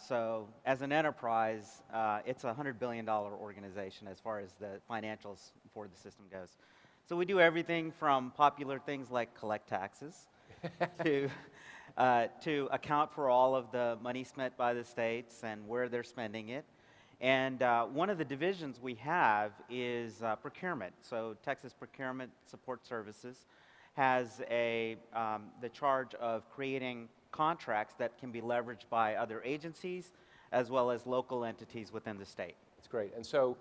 So as an enterprise, it's a $100 billion organization as far as the financials for the system goes. So we do everything from popular things like collect taxes to account for all of the money spent by the states and where they're spending it. And one of the divisions we have is procurement. So Texas Procurement Support Services has the charge of creating contracts that can be leveraged by other agencies as well as local entities within the state. That's great. And so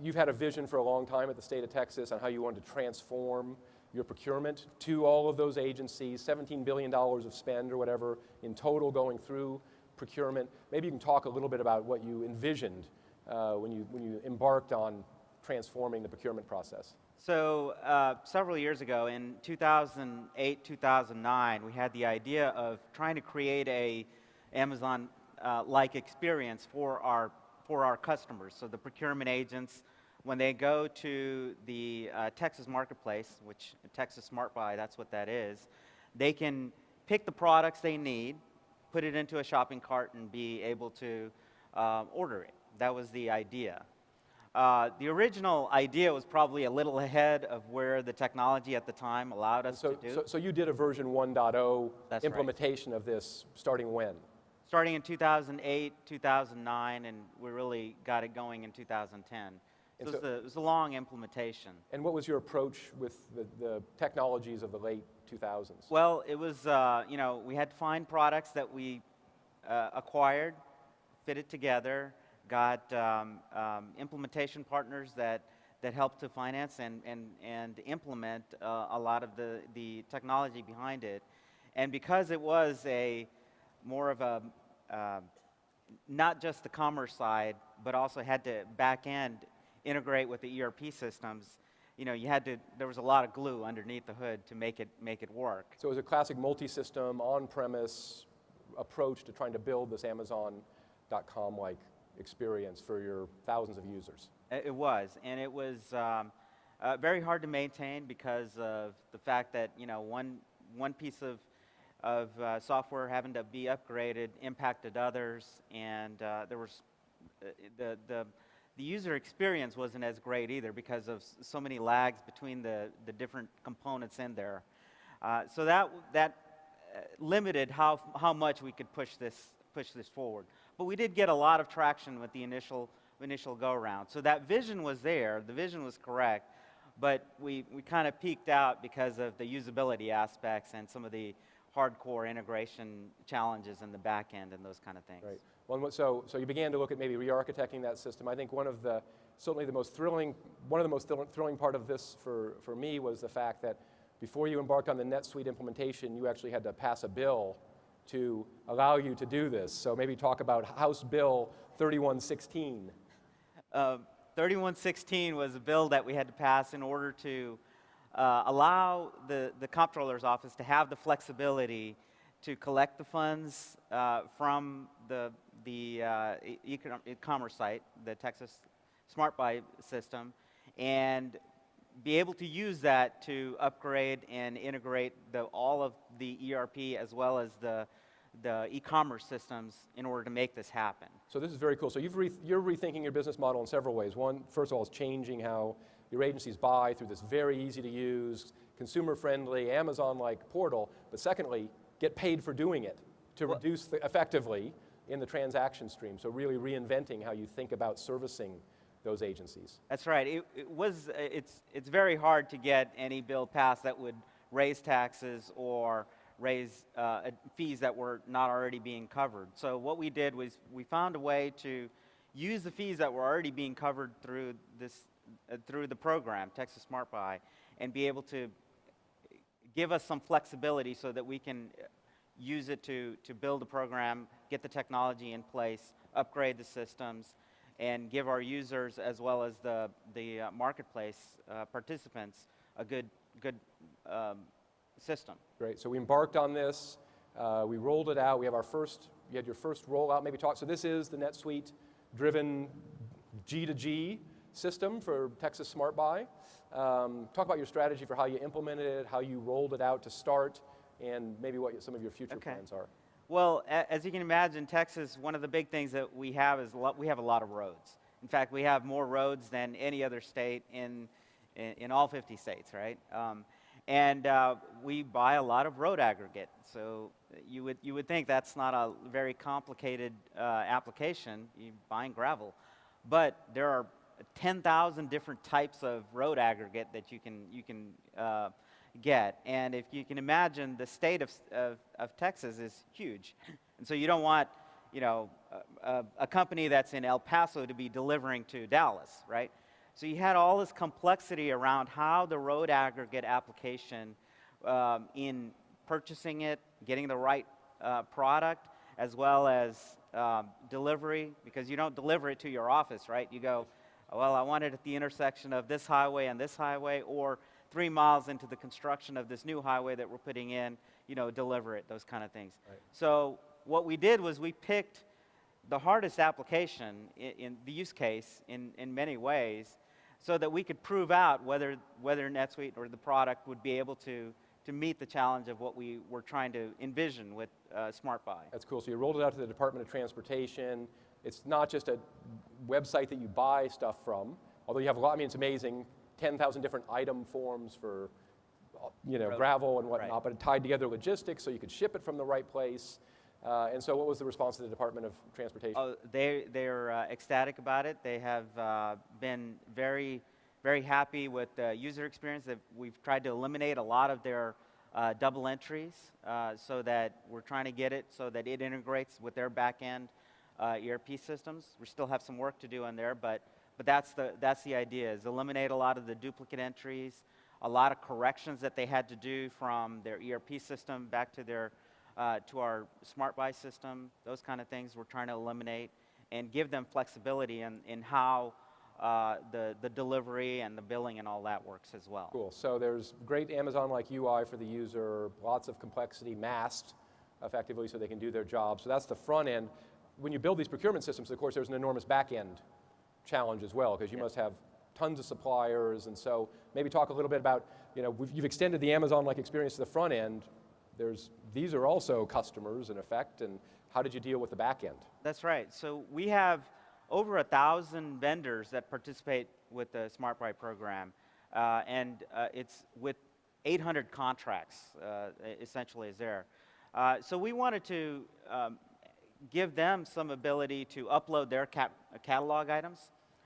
you've had a vision for a long time at the state of Texas on how you wanted to transform your procurement to all of those agencies, $17 billion of spend or whatever in total going through procurement. Maybe you can talk a little bit about what you envisioned when you embarked on transforming the procurement process. So several years ago, in 2008, 2009, we had the idea of trying to create a Amazon-like experience for our customers. So the procurement agents, when they go to the Texas Marketplace, which Texas Smart Buy, that's what that is, they can pick the products they need, put it into a shopping cart, and be able to order it. That was the idea. The original idea was probably a little ahead of where the technology at the time allowed us to do. So you did a version 1.0 That's implementation of this starting when? Starting in 2008, 2009, and we really got it going in 2010. So it was a long implementation. And what was your approach with the technologies of the late 2000s? Well, it was, we had to find products that we acquired, fit it together, got implementation partners that helped to finance and implement a lot of the technology behind it. And because it was more of a, not just the commerce side, but also had to back end integrate with the ERP systems, there was a lot of glue underneath the hood to make it work. So it was a classic multi-system, on-premise approach to trying to build this Amazon.com-like experience for your thousands of users. It was, and it was very hard to maintain because of the fact that one piece of software having to be upgraded impacted others, and there was the user experience wasn't as great either because of so many lags between the different components in there. So that limited how much we could push this forward. But we did get a lot of traction with the initial go-around. So that vision was there, the vision was correct, but we kind of peaked out because of the usability aspects and some of the hardcore integration challenges in the back end and those kind of things. Right. Well, so you began to look at maybe re-architecting that system. I think one of the most thrilling part of this for me was the fact that before you embarked on the NetSuite implementation, you actually had to pass a bill to allow you to do this. So maybe talk about House Bill 3116. 3116 was a bill that we had to pass in order to allow the comptroller's office to have the flexibility to collect the funds from the e-commerce site, the Texas Smart Buy system, and be able to use that to upgrade and integrate all of the ERP as well as the e-commerce systems in order to make this happen. So this is very cool. So you're rethinking your business model in several ways. One, first of all, is changing how your agencies buy through this very easy to use, consumer-friendly, Amazon-like portal. But secondly, get paid for doing it to reduce effectively in the transaction stream. So really reinventing how you think about servicing those agencies. That's right. It's very hard to get any bill passed that would raise taxes or raise fees that were not already being covered. So what we did was we found a way to use the fees that were already being covered through through the program, Texas Smart Buy, and be able to give us some flexibility so that we can use it to build a program, get the technology in place, upgrade the systems, and give our users as well as the marketplace participants a good system. Great. So we embarked on this. We rolled it out. We have you had your first rollout. Maybe talk. So this is the NetSuite-driven G2G system for Texas Smart Buy. Talk about your strategy for how you implemented it, how you rolled it out to start, and maybe what some of your future plans are. Well, as you can imagine, Texas, one of the big things that we have is we have a lot of roads. In fact, we have more roads than any other state in all 50 states, right? And we buy a lot of road aggregate. So you would think that's not a very complicated application, you're buying gravel. But there are 10,000 different types of road aggregate that you can get. And if you can imagine, the state of Texas is huge. And so you don't want, a company that's in El Paso to be delivering to Dallas, right? So you had all this complexity around how the road aggregate application in purchasing it, getting the right product, as well as delivery, because you don't deliver it to your office, right? You go, well, I want it at the intersection of this highway and this highway, or 3 miles into the construction of this new highway that we're putting in, deliver it, those kind of things. Right. So what we did was we picked the hardest application in the use case in many ways, so that we could prove out whether NetSuite or the product would be able to meet the challenge of what we were trying to envision with Smart Buy. That's cool. So you rolled it out to the Department of Transportation. It's not just a website that you buy stuff from, although you have a lot. I mean, it's amazing, 10,000 different item forms for, gravel and whatnot, right. But it tied together logistics so you could ship it from the right place. And so what was the response to the Department of Transportation? Oh, they're ecstatic about it. They have been very, very happy with the user experience. We've tried to eliminate a lot of their double entries so that we're trying to get it so that it integrates with their back-end ERP systems. We still have some work to do in there, but that's the idea, is eliminate a lot of the duplicate entries, a lot of corrections that they had to do from their ERP system back to their to our Smart Buy system. Those kind of things we're trying to eliminate and give them flexibility in how the delivery and the billing and all that works as well. Cool. So there's great Amazon-like UI for the user, lots of complexity masked effectively so they can do their job. So that's the front end. When you build these procurement systems, of course, there's an enormous back-end challenge as well, because you must have tons of suppliers. And so maybe talk a little bit about, you've extended the Amazon-like experience to the front end. These are also customers in effect, and how did you deal with the back end? That's right. So we have over 1,000 vendors that participate with the Smart Buy program, and it's with 800 contracts essentially is there. So we wanted to give them some ability to upload their catalog items.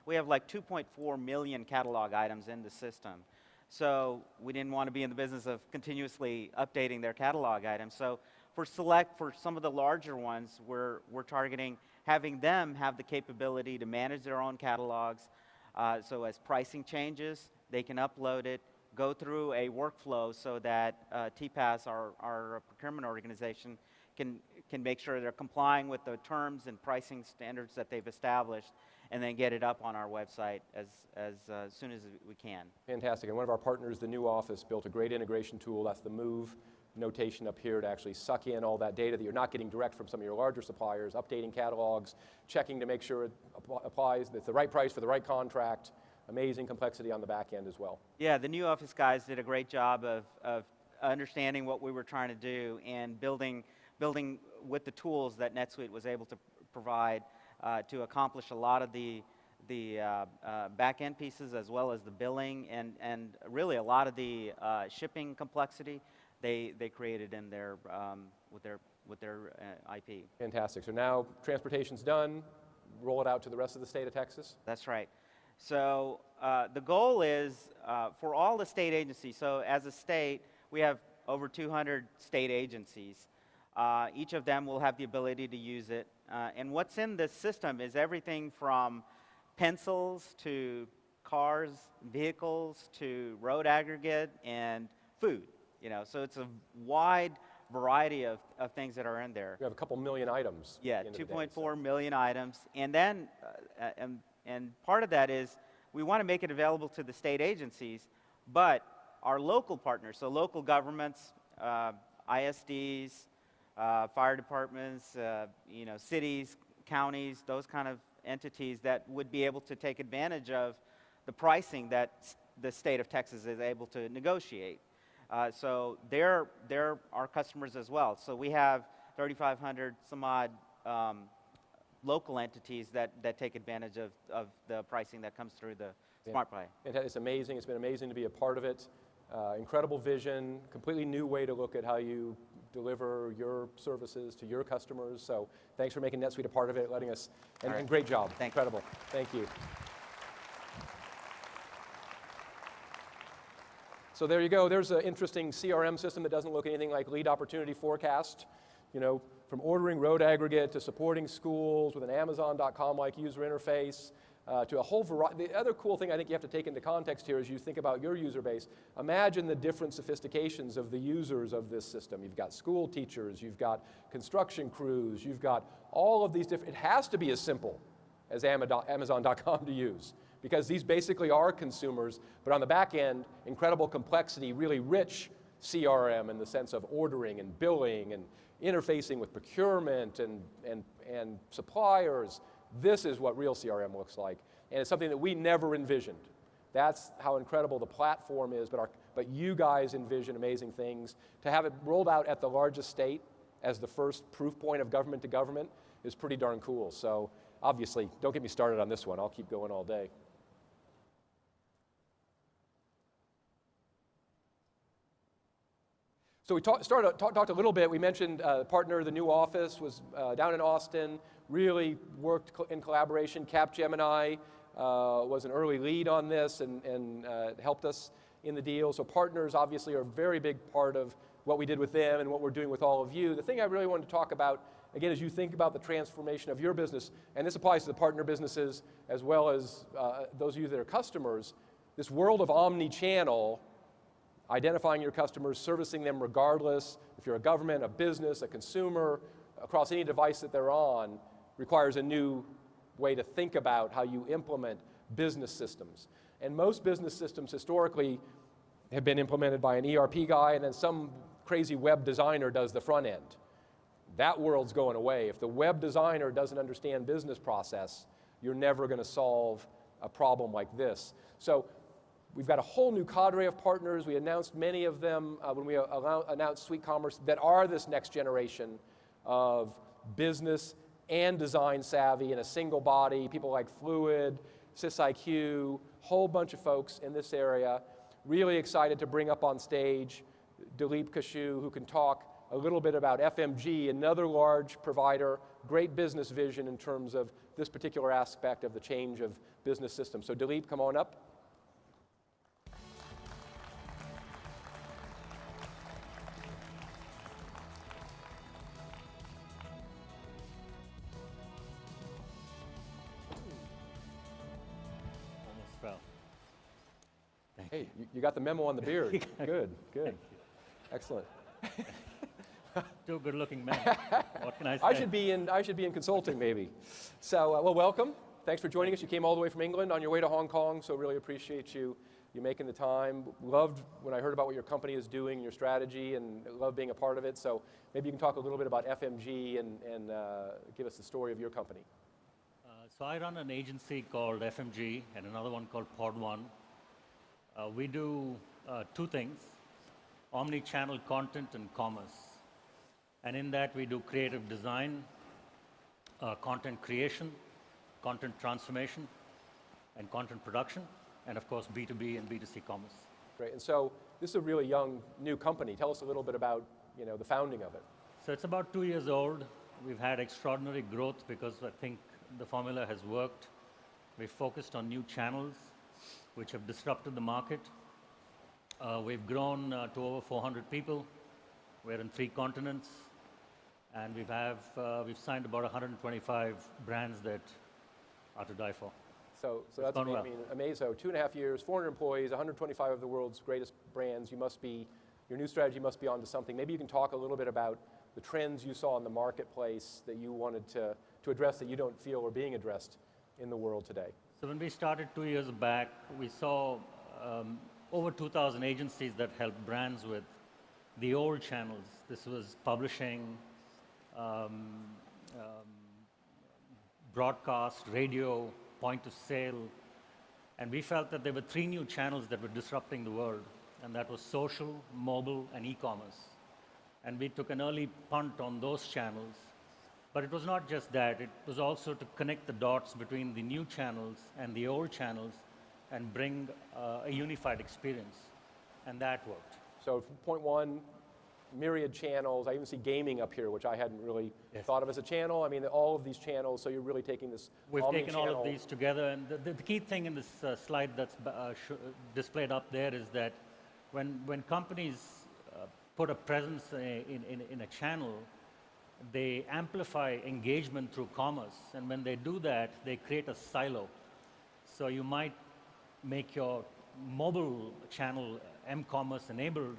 We have like 2.4 million catalog items in the system. So we didn't want to be in the business of continuously updating their catalog items. So for some of the larger ones, we're targeting having them have the capability to manage their own catalogs. So as pricing changes, they can upload it, go through a workflow so that TPAS, our procurement organization, can make sure they're complying with the terms and pricing standards that they've established, and then get it up on our website as soon as we can. Fantastic. And one of our partners, the New Office, built a great integration tool. That's the move notation up here to actually suck in all that data that you're not getting direct from some of your larger suppliers, updating catalogs, checking to make sure it applies, it's the right price for the right contract. Amazing complexity on the back end as well. Yeah, the New Office guys did a great job of understanding what we were trying to do and building with the tools that NetSuite was able to provide to accomplish a lot of the back-end pieces, as well as the billing and really a lot of the shipping complexity they created in their with their IP. Fantastic. So now transportation's done. Roll it out to the rest of the state of Texas. That's right. So the goal is for all the state agencies. So as a state, we have over 200 state agencies. Each of them will have the ability to use it. And what's in this system is everything from pencils to cars, vehicles to road aggregate and food. You know, so it's a wide variety of things that are in there. We have a couple million items. Yeah, at the end of the day, 2.4 million items. And then, and part of that is we want to make it available to the state agencies, but our local partners, so local governments, ISDs, fire departments, you know, cities, counties, those kind of entities that would be able to take advantage of the pricing that the state of Texas is able to negotiate. So they're our customers as well. So we have 3,500 some odd local entities that take advantage of the pricing that comes through the SmartPay. It's amazing. It's been amazing to be a part of it. Incredible vision, completely new way to look at how you deliver your services to your customers. So thanks for making NetSuite a part of it, letting us, and great job. Incredible. Thank you. So there you go. There's an interesting CRM system that doesn't look anything like Lead Opportunity Forecast. You know, from ordering road aggregate to supporting schools with an Amazon.com-like user interface to a whole variety. The other cool thing I think you have to take into context here as you think about your user base, imagine the different sophistications of the users of this system. You've got school teachers, you've got construction crews, you've got all of these different, it has to be as simple as Amazon.com to use, because these basically are consumers, but on the back end, incredible complexity, really rich CRM in the sense of ordering and billing and interfacing with procurement and suppliers. This is what real CRM looks like, and it's something that we never envisioned. That's how incredible the platform is, but you guys envision amazing things. To have it rolled out at the largest state as the first proof point of government to government is pretty darn cool. So obviously, don't get me started on this one. I'll keep going all day. So we talked a little bit. We mentioned partner, the New Office was down in Austin, really worked in collaboration. Capgemini was an early lead on this and helped us in the deal. So partners obviously are a very big part of what we did with them and what we're doing with all of you. The thing I really wanted to talk about, again, as you think about the transformation of your business, and this applies to the partner businesses as well as those of you that are customers, this world of omni-channel, identifying your customers, servicing them regardless, if you're a government, a business, a consumer, across any device that they're on, requires a new way to think about how you implement business systems. And most business systems historically have been implemented by an ERP guy, and then some crazy web designer does the front end. That world's going away. If the web designer doesn't understand business process, you're never going to solve a problem like this. So we've got a whole new cadre of partners. We announced many of them when we announced Suite Commerce that are this next generation of business and design savvy in a single body. People like Fluid, SysIQ, whole bunch of folks in this area. Really excited to bring up on stage Dilip Kashu, who can talk a little bit about FMG, another large provider, great business vision in terms of this particular aspect of the change of business systems. So Dilip, come on up. Hey, you got the memo on the beard. Good, good. Excellent. Two good-looking men. What can I say? I should be in consulting maybe. So, well, welcome. Thanks for joining us. You came all the way from England on your way to Hong Kong, so really appreciate you making the time. Loved when I heard about what your company is doing, your strategy, and love being a part of it. So maybe you can talk a little bit about FMG and give us the story of your company. So I run an agency called FMG and another one called Pod One. We do two things: omni-channel content and commerce. And in that, we do creative design, content creation, content transformation, and content production, and of course, B2B and B2C commerce. Great. And so this is a really young, new company. Tell us a little bit about the founding of it. So it's about 2 years old. We've had extraordinary growth because I think the formula has worked. We've focused on new channels, which have disrupted the market. We've grown to over 400 people. We're in 3 continents. And we've signed about 125 brands that are to die for. So that's amazing. Amazing. So 2.5 years, 400 employees, 125 of the world's greatest brands. Your new strategy must be onto something. Maybe you can talk a little bit about the trends you saw in the marketplace that you wanted to address that you don't feel are being addressed in the world today. So when we started 2 years back, we saw over 2,000 agencies that help brands with the old channels. This was publishing, broadcast, radio, point of sale, and we felt that there were 3 new channels that were disrupting the world, and that was social, mobile, and e-commerce. And we took an early punt on those channels, but it was not just that, it was also to connect the dots between the new channels and the old channels and bring a unified experience, and that worked. So point 1, myriad channels. I even see gaming up here, which I hadn't really thought of as a channel. I mean, all of these channels, so you're really taking this We've taken all of these together, and the key thing in this slide that's displayed up there is that when companies put a presence in a channel, they amplify engagement through commerce, and when they do that, they create a silo. So you might make your mobile channel m-commerce enabled,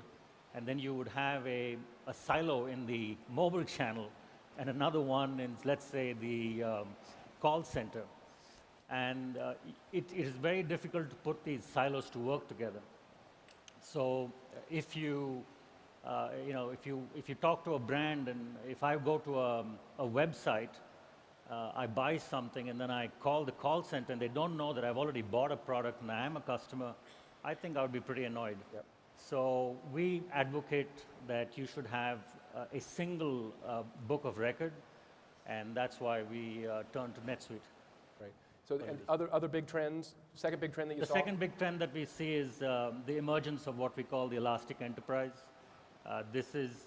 and then you would have a silo in the mobile channel and another one in, let's say, the call center. And it is very difficult to put these silos to work together. So if you talk to a brand, and if I go to a website, I buy something and then I call the call center and they don't know that I've already bought a product and I am a customer, I think I would be pretty annoyed. Yep. So we advocate that you should have a single book of record, and that's why we turned to NetSuite. Right. So and other big trends, second big trend that you saw? The second big trend that we see is the emergence of what we call the elastic enterprise. This is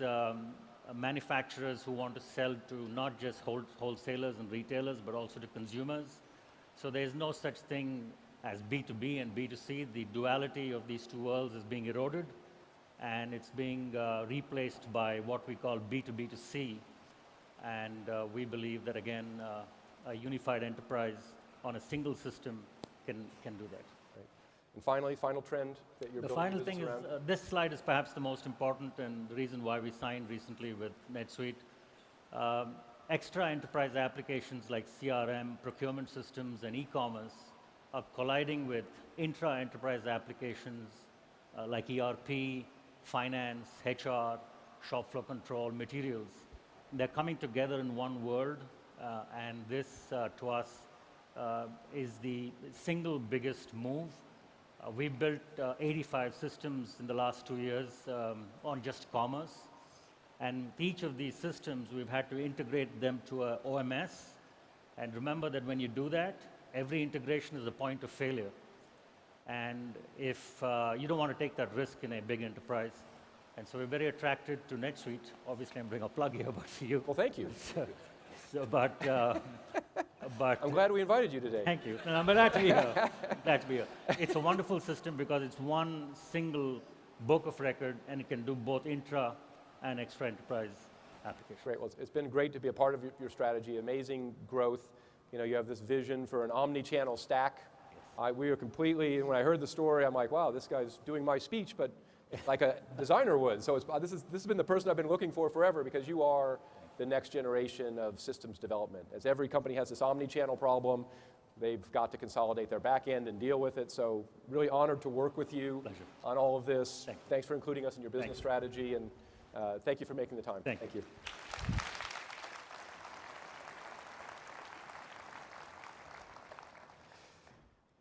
manufacturers who want to sell to not just wholesalers and retailers, but also to consumers. So there's no such thing as B2B and B2C. The duality of these two worlds is being eroded, and it's being replaced by what we call B2B2C. And we believe that, again, a unified enterprise on a single system can do that. Right. And finally, final trend that you're building the final thing around? is, this slide is perhaps the most important and the reason why we signed recently with NetSuite. Extra enterprise applications like CRM, procurement systems, and e-commerce are colliding with intra-enterprise applications like ERP, finance, HR, shop floor control, materials. They're coming together in one world, and this, to us, is the single biggest move. We've built 85 systems in the last 2 years on just commerce, and each of these systems, we've had to integrate them to a OMS, and remember that when you do that, every integration is a point of failure. And if you don't want to take that risk in a big enterprise, and so we're very attracted to NetSuite. Obviously, I'm doing a plug here, but for you. Well, thank you. But I'm glad we invited you today. Thank you. And I'm glad to be here. Glad to be here. It's a wonderful system because it's one single book of record, and it can do both intra and extra enterprise applications. Great. Well, it's been great to be a part of your strategy. Amazing growth. You know, you have this vision for an omni-channel stack. We were completely, and when I heard the story, I'm like, wow, this guy's doing my speech, but like a designer would. So this has been the person I've been looking for forever, because you are the next generation of systems development. As every company has this omni-channel problem, they've got to consolidate their back end and deal with it. So really honored to work with you on all of this. Thanks for including us in your business strategy, and thank you for making the time. Thank you.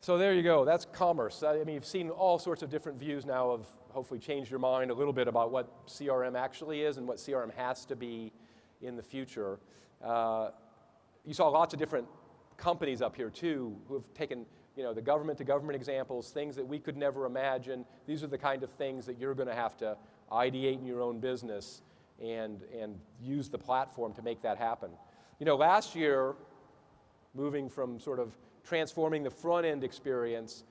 So there you go, that's commerce. I mean, you've seen all sorts of different views now of hopefully changed your mind a little bit about what CRM actually is and what CRM has to be in the future. You saw lots of different companies up here too who have taken the government to government examples, things that we could never imagine. These are the kind of things that you're going to have to ideate in your own business and use the platform to make that happen. Last year, moving from sort of transforming the front-end experience,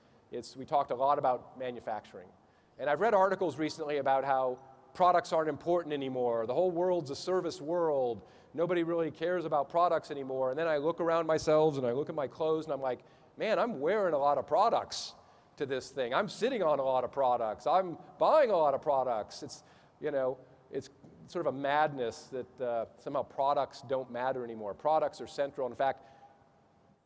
we talked a lot about manufacturing. And I've read articles recently about how products aren't important anymore. The whole world's a service world. Nobody really cares about products anymore. And then I look around myself and I look at my clothes and I'm like, man, I'm wearing a lot of products to this thing. I'm sitting on a lot of products. I'm buying a lot of products. It's sort of a madness that somehow products don't matter anymore. Products are central. In fact,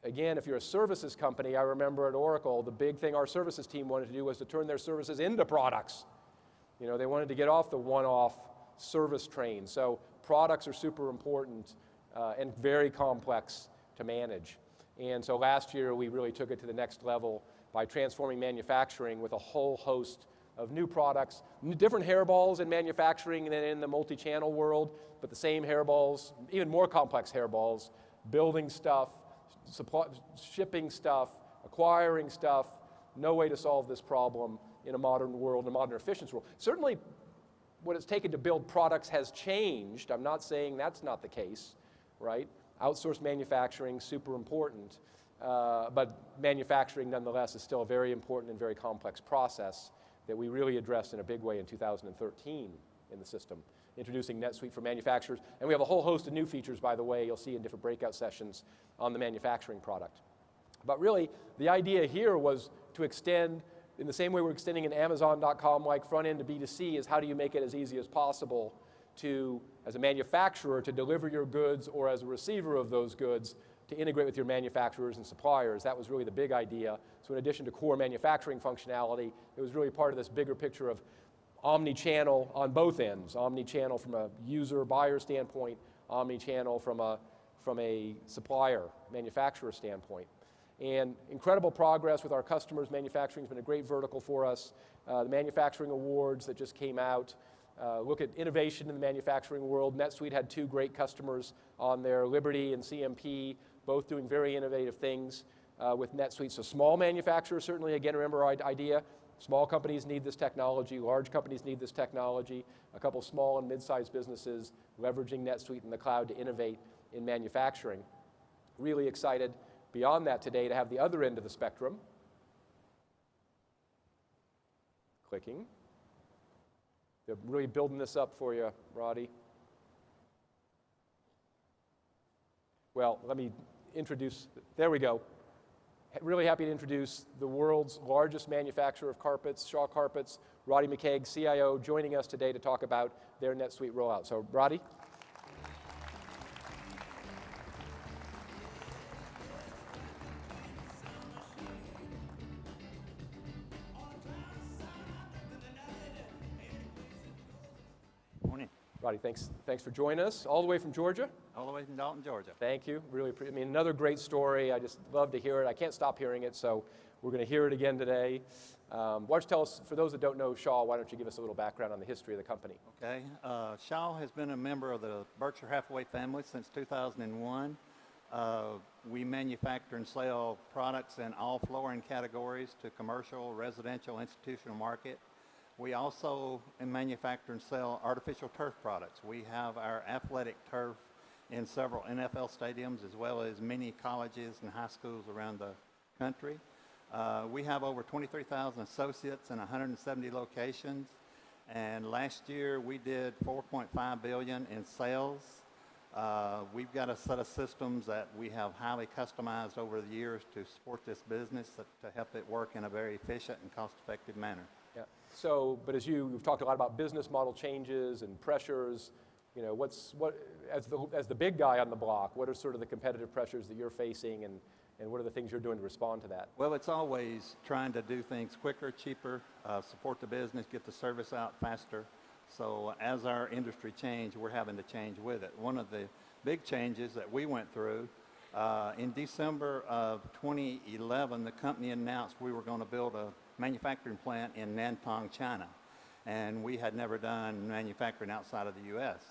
again, if you're a services company, I remember at Oracle, the big thing our services team wanted to do was to turn their services into products. They wanted to get off the one-off service train. So products are super important and very complex to manage. And so last year, we really took it to the next level by transforming manufacturing with a whole host of new products, different hairballs in manufacturing than in the multi-channel world, but the same hairballs, even more complex hairballs, building stuff, shipping stuff, acquiring stuff. No way to solve this problem in a modern world, in a modern efficiency world. Certainly, what it's taken to build products has changed. I'm not saying that's not the case, right? Outsourced manufacturing, super important. But manufacturing, nonetheless, is still a very important and very complex process that we really addressed in a big way in 2013 in the system, introducing NetSuite for manufacturers. And we have a whole host of new features, by the way, you'll see in different breakout sessions on the manufacturing product. But really, the idea here was to extend, in the same way we're extending an Amazon.com-like front end to B2C, is how do you make it as easy as possible to, as a manufacturer, to deliver your goods, or as a receiver of those goods, to integrate with your manufacturers and suppliers. That was really the big idea. So in addition to core manufacturing functionality, it was really part of this bigger picture of omni-channel on both ends. Omni-channel from a user, buyer standpoint, omni-channel from a supplier, manufacturer standpoint. And incredible progress with our customers. Manufacturing has been a great vertical for us. The manufacturing awards that just came out, look at innovation in the manufacturing world. NetSuite had 2 great customers on there, Liberty and CMP, both doing very innovative things with NetSuite. So small manufacturers, certainly, again, remember our idea, small companies need this technology, large companies need this technology. A couple small and mid-sized businesses leveraging NetSuite in the cloud to innovate in manufacturing. Really excited beyond that today to have the other end of the spectrum. Clicking. They're really building this up for you, Roddy. Well, let me introduce, there we go. Really happy to introduce the world's largest manufacturer of carpets, Shaw Carpets, Roddy McCaig, CIO, joining us today to talk about their NetSuite rollout. So, Roddy. Morning. Roddy, thanks for joining us, all the way from Georgia. All the way from Dalton, Georgia. Thank you. Really appreciate it. I mean, another great story. I just love to hear it. I can't stop hearing it, so we're going to hear it again today. Why don't you tell us, for those that don't know Shaw, why don't you give us a little background on the history of the company? Okay. Shaw has been a member of the Berkshire Hathaway family since 2001. We manufacture and sell products in all flooring categories to commercial, residential, institutional market. We also manufacture and sell artificial turf products. We have our athletic turf in several NFL stadiums, as well as many colleges and high schools around the country. We have over 23,000 associates in 170 locations, and last year we did $4.5 billion in sales. We've got a set of systems that we have highly customized over the years to support this business to help it work in a very efficient and cost-effective manner. Yeah. So, but as you've talked a lot about business model changes and pressures, you know, as the big guy on the block, what are sort of the competitive pressures that you're facing, and what are the things you're doing to respond to that? Well, it's always trying to do things quicker, cheaper, support the business, get the service out faster. So as our industry changed, we're having to change with it. One of the big changes that we went through, in December of 2011, the company announced we were going to build a manufacturing plant in Nantong, China. And we had never done manufacturing outside of the U.S.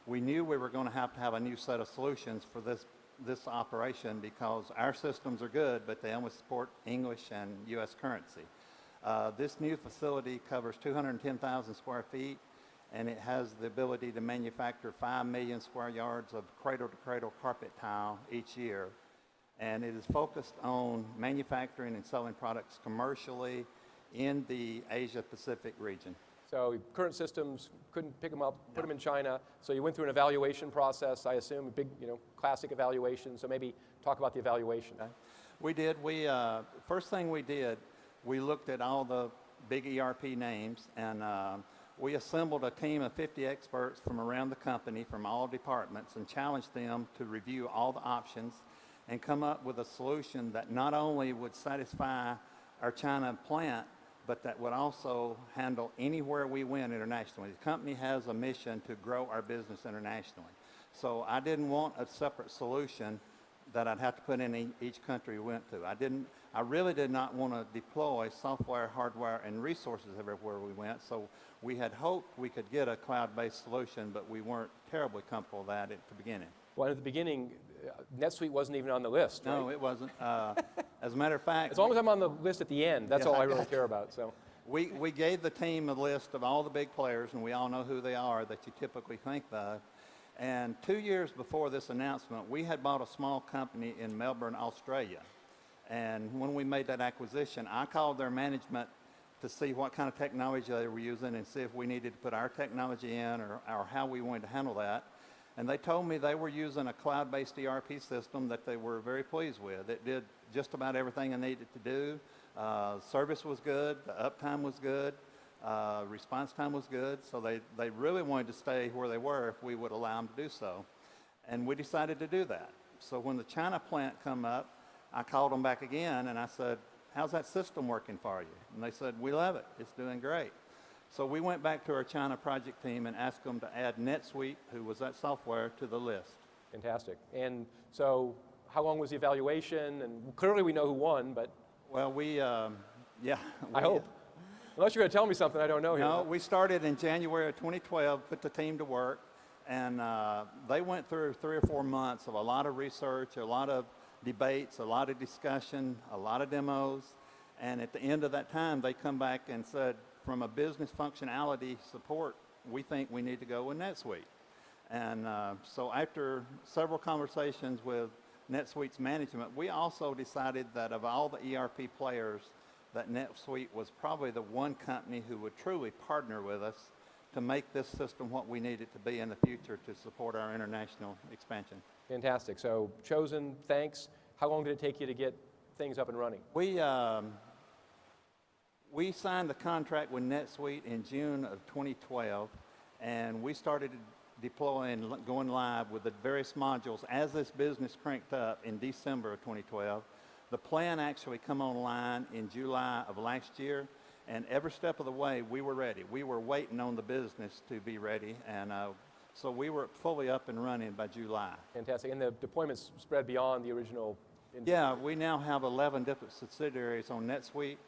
We knew we were going to have a new set of solutions for this operation because our systems are good, but they only support English and U.S. currency. This new facility covers 210,000 square feet, and it has the ability to manufacture 5 million square yards of cradle-to-cradle carpet tile each year. And it is focused on manufacturing and selling products commercially in the Asia-Pacific region. So current systems, couldn't pick them up, put them in China. So you went through an evaluation process, I assume, a big, classic evaluation. So maybe talk about the evaluation. We did. First thing we did, we looked at all the big ERP names, and we assembled a team of 50 experts from around the company, from all departments, and challenged them to review all the options and come up with a solution that not only would satisfy our China plant, but that would also handle anywhere we went internationally. The company has a mission to grow our business internationally. So I didn't want a separate solution that I'd have to put in each country we went to. I really did not want to deploy software, hardware, and resources everywhere we went. So we had hoped we could get a cloud-based solution, but we weren't terribly comfortable with that at the beginning. Well, at the beginning, NetSuite wasn't even on the list, right? No, it wasn't. As a matter of fact, as long as I'm on the list at the end, that's all I really care about. So we gave the team a list of all the big players, and we all know who they are that you typically think of. And 2 years before this announcement, we had bought a small company in Melbourne, Australia. And when we made that acquisition, I called their management to see what kind of technology they were using and see if we needed to put our technology in or how we wanted to handle that. And they told me they were using a cloud-based ERP system that they were very pleased with. It did just about everything I needed to do. Service was good, the uptime was good, response time was good. So they really wanted to stay where they were if we would allow them to do so. And we decided to do that. So when the China plant come up, I called them back again and I said, how's that system working for you? And they said, we love it, it's doing great. So we went back to our China project team and asked them to add NetSuite, who was that software, to the list. Fantastic. And so how long was the evaluation? And clearly we know who won, but... Well, I hope. Unless you're going to tell me something I don't know here. No, we started in January of 2012, put the team to work, and they went through 3 or 4 months of a lot of research, a lot of debates, a lot of discussion, a lot of demos, and at the end of that time, they come back and said, from a business functionality support, we think we need to go with NetSuite. And so after several conversations with NetSuite's management, we also decided that of all the ERP players, that NetSuite was probably the one company who would truly partner with us to make this system what we need it to be in the future to support our international expansion. Fantastic. So chosen, thanks. How long did it take you to get things up and running? We signed the contract with NetSuite in June of 2012, and we started deploying, going live with the various modules as this business cranked up in December of 2012. The plan actually come online in July of last year, and every step of the way, we were ready. We were waiting on the business to be ready, and so we were fully up and running by July. Fantastic. And the deployments spread beyond the original? Yeah, we now have 11 different subsidiaries on NetSuite.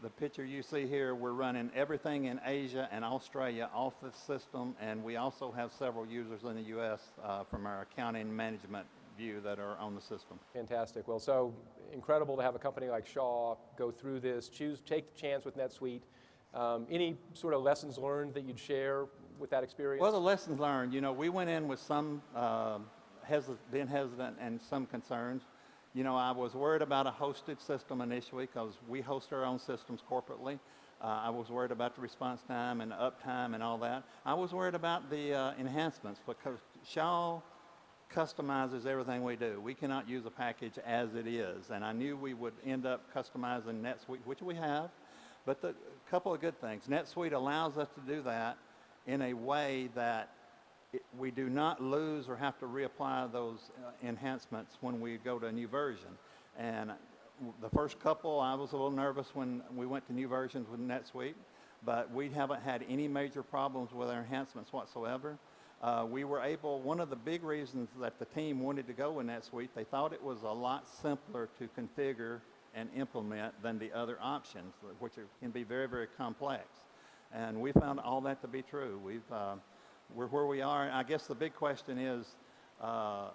The picture you see here, we're running everything in Asia and Australia off the system, and we also have several users in the U.S. From our accounting management view that are on the system. Fantastic. Well, so incredible to have a company like Shaw go through this, take the chance with NetSuite. Any sort of lessons learned that you'd share with that experience? Well, the lessons learned, we went in with some being hesitant and some concerns. I was worried about a hosted system initially because we host our own systems corporately. I was worried about the response time and the uptime and all that. I was worried about the enhancements because Shaw customizes everything we do. We cannot use a package as it is, and I knew we would end up customizing NetSuite, which we have, but a couple of good things. NetSuite allows us to do that in a way that we do not lose or have to reapply those enhancements when we go to a new version. And the first couple, I was a little nervous when we went to new versions with NetSuite, but we haven't had any major problems with our enhancements whatsoever. We were able, one of the big reasons that the team wanted to go with NetSuite, they thought it was a lot simpler to configure and implement than the other options, which can be very, very complex. And we found all that to be true. We're where we are. I guess the big question is,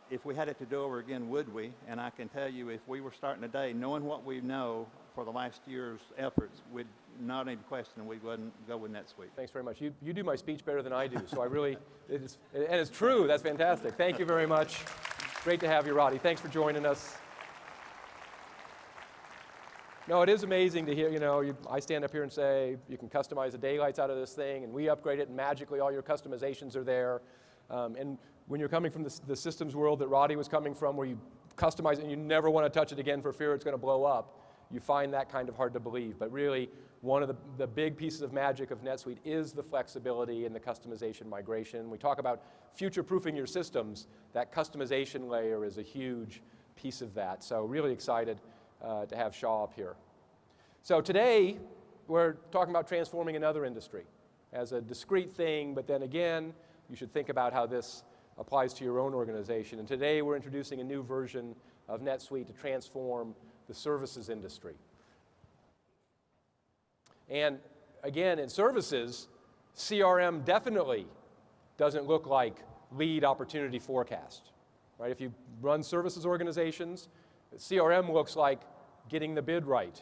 if we had it to do over again, would we? And I can tell you, if we were starting today, knowing what we know for the last year's efforts, we'd not even question we wouldn't go with NetSuite. Thanks very much. You do my speech better than I do, so I really, and it's true, that's fantastic. Thank you very much. Great to have you, Roddy. Thanks for joining us. No, it is amazing to hear, I stand up here and say, you can customize the daylights out of this thing, and we upgrade it, and magically all your customizations are there. And when you're coming from the systems world that Roddy was coming from, where you customize it and you never want to touch it again for fear it's going to blow up, you find that kind of hard to believe. But really, one of the big pieces of magic of NetSuite is the flexibility and the customization migration. We talk about future-proofing your systems. That customization layer is a huge piece of that. So really excited to have Shaw up here. So today, we're talking about transforming another industry as a discrete thing, but then again, you should think about how this applies to your own organization. And today, we're introducing a new version of NetSuite to transform the services industry. And again, in services, CRM definitely doesn't look like lead opportunity forecast, right? If you run services organizations, CRM looks like getting the bid right,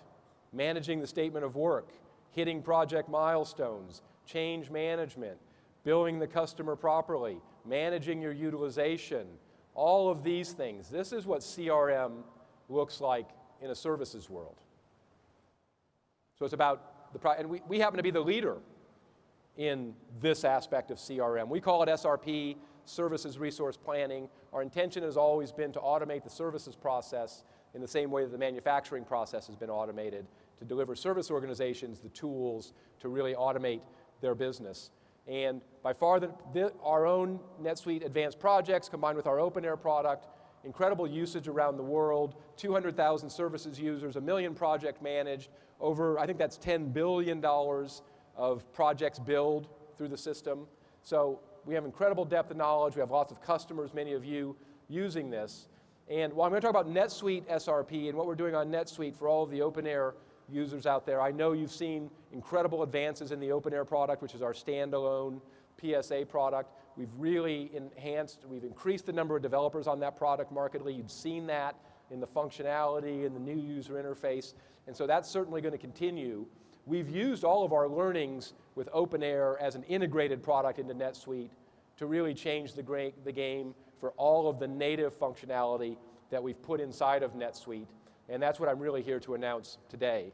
managing the statement of work, hitting project milestones, change management, billing the customer properly, managing your utilization, all of these things. This is what CRM looks like in a services world. So it's about and we happen to be the leader in this aspect of CRM. We call it SRP, Services Resource Planning. Our intention has always been to automate the services process in the same way that the manufacturing process has been automated, to deliver service organizations the tools to really automate their business. And by far, our own NetSuite advanced projects combined with our open air product, incredible usage around the world, 200,000 services users, 1 million project managed, over, I think that's $10 billion of projects billed through the system. So we have incredible depth of knowledge. We have lots of customers, many of you, using this. And while I'm going to talk about NetSuite SRP and what we're doing on NetSuite for all of the open air users out there, I know you've seen incredible advances in the open air product, which is our standalone PSA product. We've really we've increased the number of developers on that product markedly. You've seen that in the functionality and the new user interface. And so that's certainly going to continue. We've used all of our learnings with open air as an integrated product into NetSuite to really change the game for all of the native functionality that we've put inside of NetSuite. And that's what I'm really here to announce today.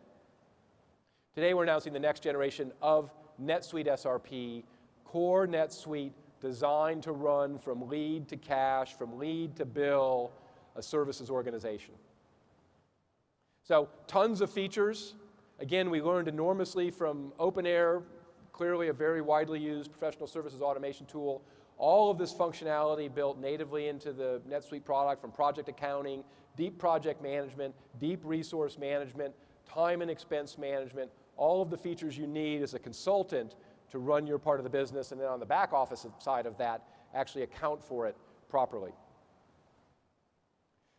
Today we're announcing the next generation of NetSuite SRP, core NetSuite designed to run from lead to cash, from lead to bill, a services organization. So tons of features. Again, we learned enormously from open air, clearly a very widely used professional services automation tool. All of this functionality built natively into the NetSuite product, from project accounting, deep project management, deep resource management, time and expense management, all of the features you need as a consultant to run your part of the business, and then on the back office side of that, actually account for it properly.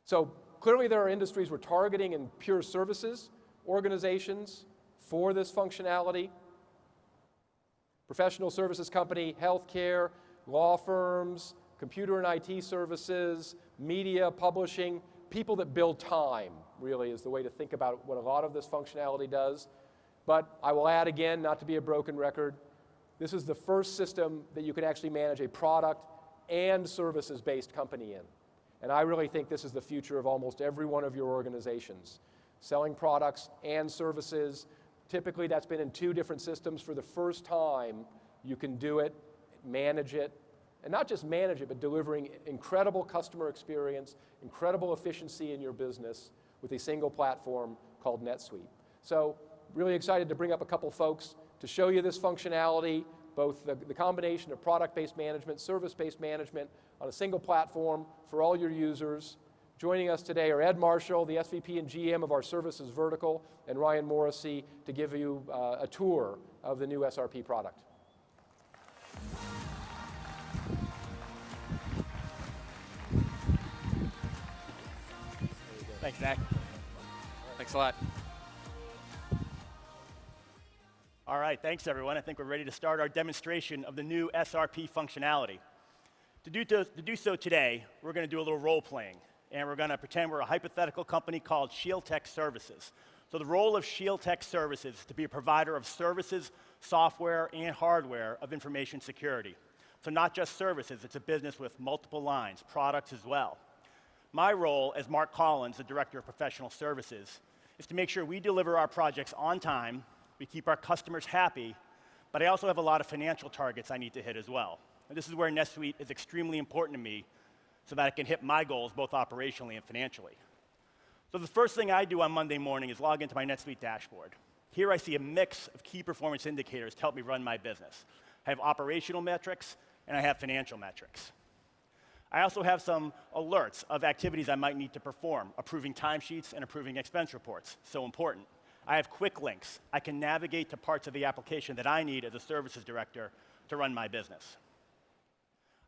So clearly there are industries we're targeting in pure services organizations for this functionality. Professional services company, healthcare, law firms, computer and IT services, media, publishing, people that build time, really, is the way to think about what a lot of this functionality does. But I will add again, not to be a broken record, this is the first system that you can actually manage a product and services-based company in. And I really think this is the future of almost every one of your organizations. Selling products and services Typically, that's been in 2 different systems. For the first time, you can do it, manage it, and not just manage it, but delivering incredible customer experience, incredible efficiency in your business with a single platform called NetSuite. So really excited to bring up a couple folks to show you this functionality, both the combination of product-based management, service-based management on a single platform for all your users. Joining us today are Ed Marshall, the SVP and GM of our services vertical, and Ryan Morrissey to give you a tour of the new SRP product. Thanks, Zach. Thanks a lot. All right, thanks everyone. I think we're ready to start our demonstration of the new SRP functionality. To do so today, we're going to do a little role playing, and we're going to pretend we're a hypothetical company called Shield Tech Services. So the role of Shield Tech Services is to be a provider of services, software, and hardware of information security. So not just services, it's a business with multiple lines, products as well. My role as Mark Collins, the Director of Professional Services, is to make sure we deliver our projects on time, we keep our customers happy, but I also have a lot of financial targets I need to hit as well. And this is where NetSuite is extremely important to me so that I can hit my goals both operationally and financially. So the first thing I do on Monday morning is log into my NetSuite dashboard. Here I see a mix of key performance indicators to help me run my business. I have operational metrics, and I have financial metrics. I also have some alerts of activities I might need to perform, approving timesheets and approving expense reports, so important. I have quick links. I can navigate to parts of the application that I need as a services director to run my business.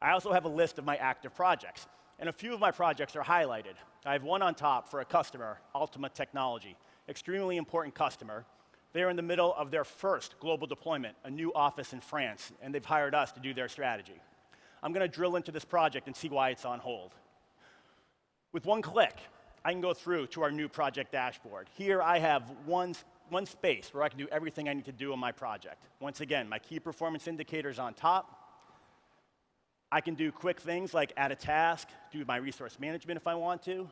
I also have a list of my active projects, and a few of my projects are highlighted. I have one on top for a customer, Ultima Technology, extremely important customer. They're in the middle of their first global deployment, a new office in France, and they've hired us to do their strategy. I'm going to drill into this project and see why it's on hold. With one click, I can go through to our new project dashboard. Here I have one space where I can do everything I need to do on my project. Once again, my key performance indicators on top. I can do quick things like add a task, do my resource management if I want to.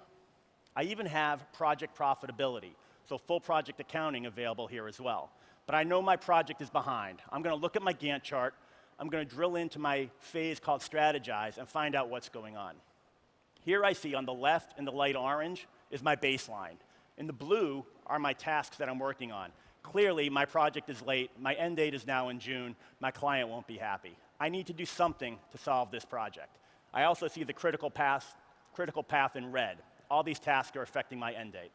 I even have project profitability, so full project accounting available here as well. But I know my project is behind. I'm going to look at my Gantt chart. I'm going to drill into my phase called strategize and find out what's going on. Here I see on the left in the light orange is my baseline. In the blue are my tasks that I'm working on. Clearly, my project is late. My end date is now in June. My client won't be happy. I need to do something to solve this project. I also see the critical path in red. All these tasks are affecting my end date.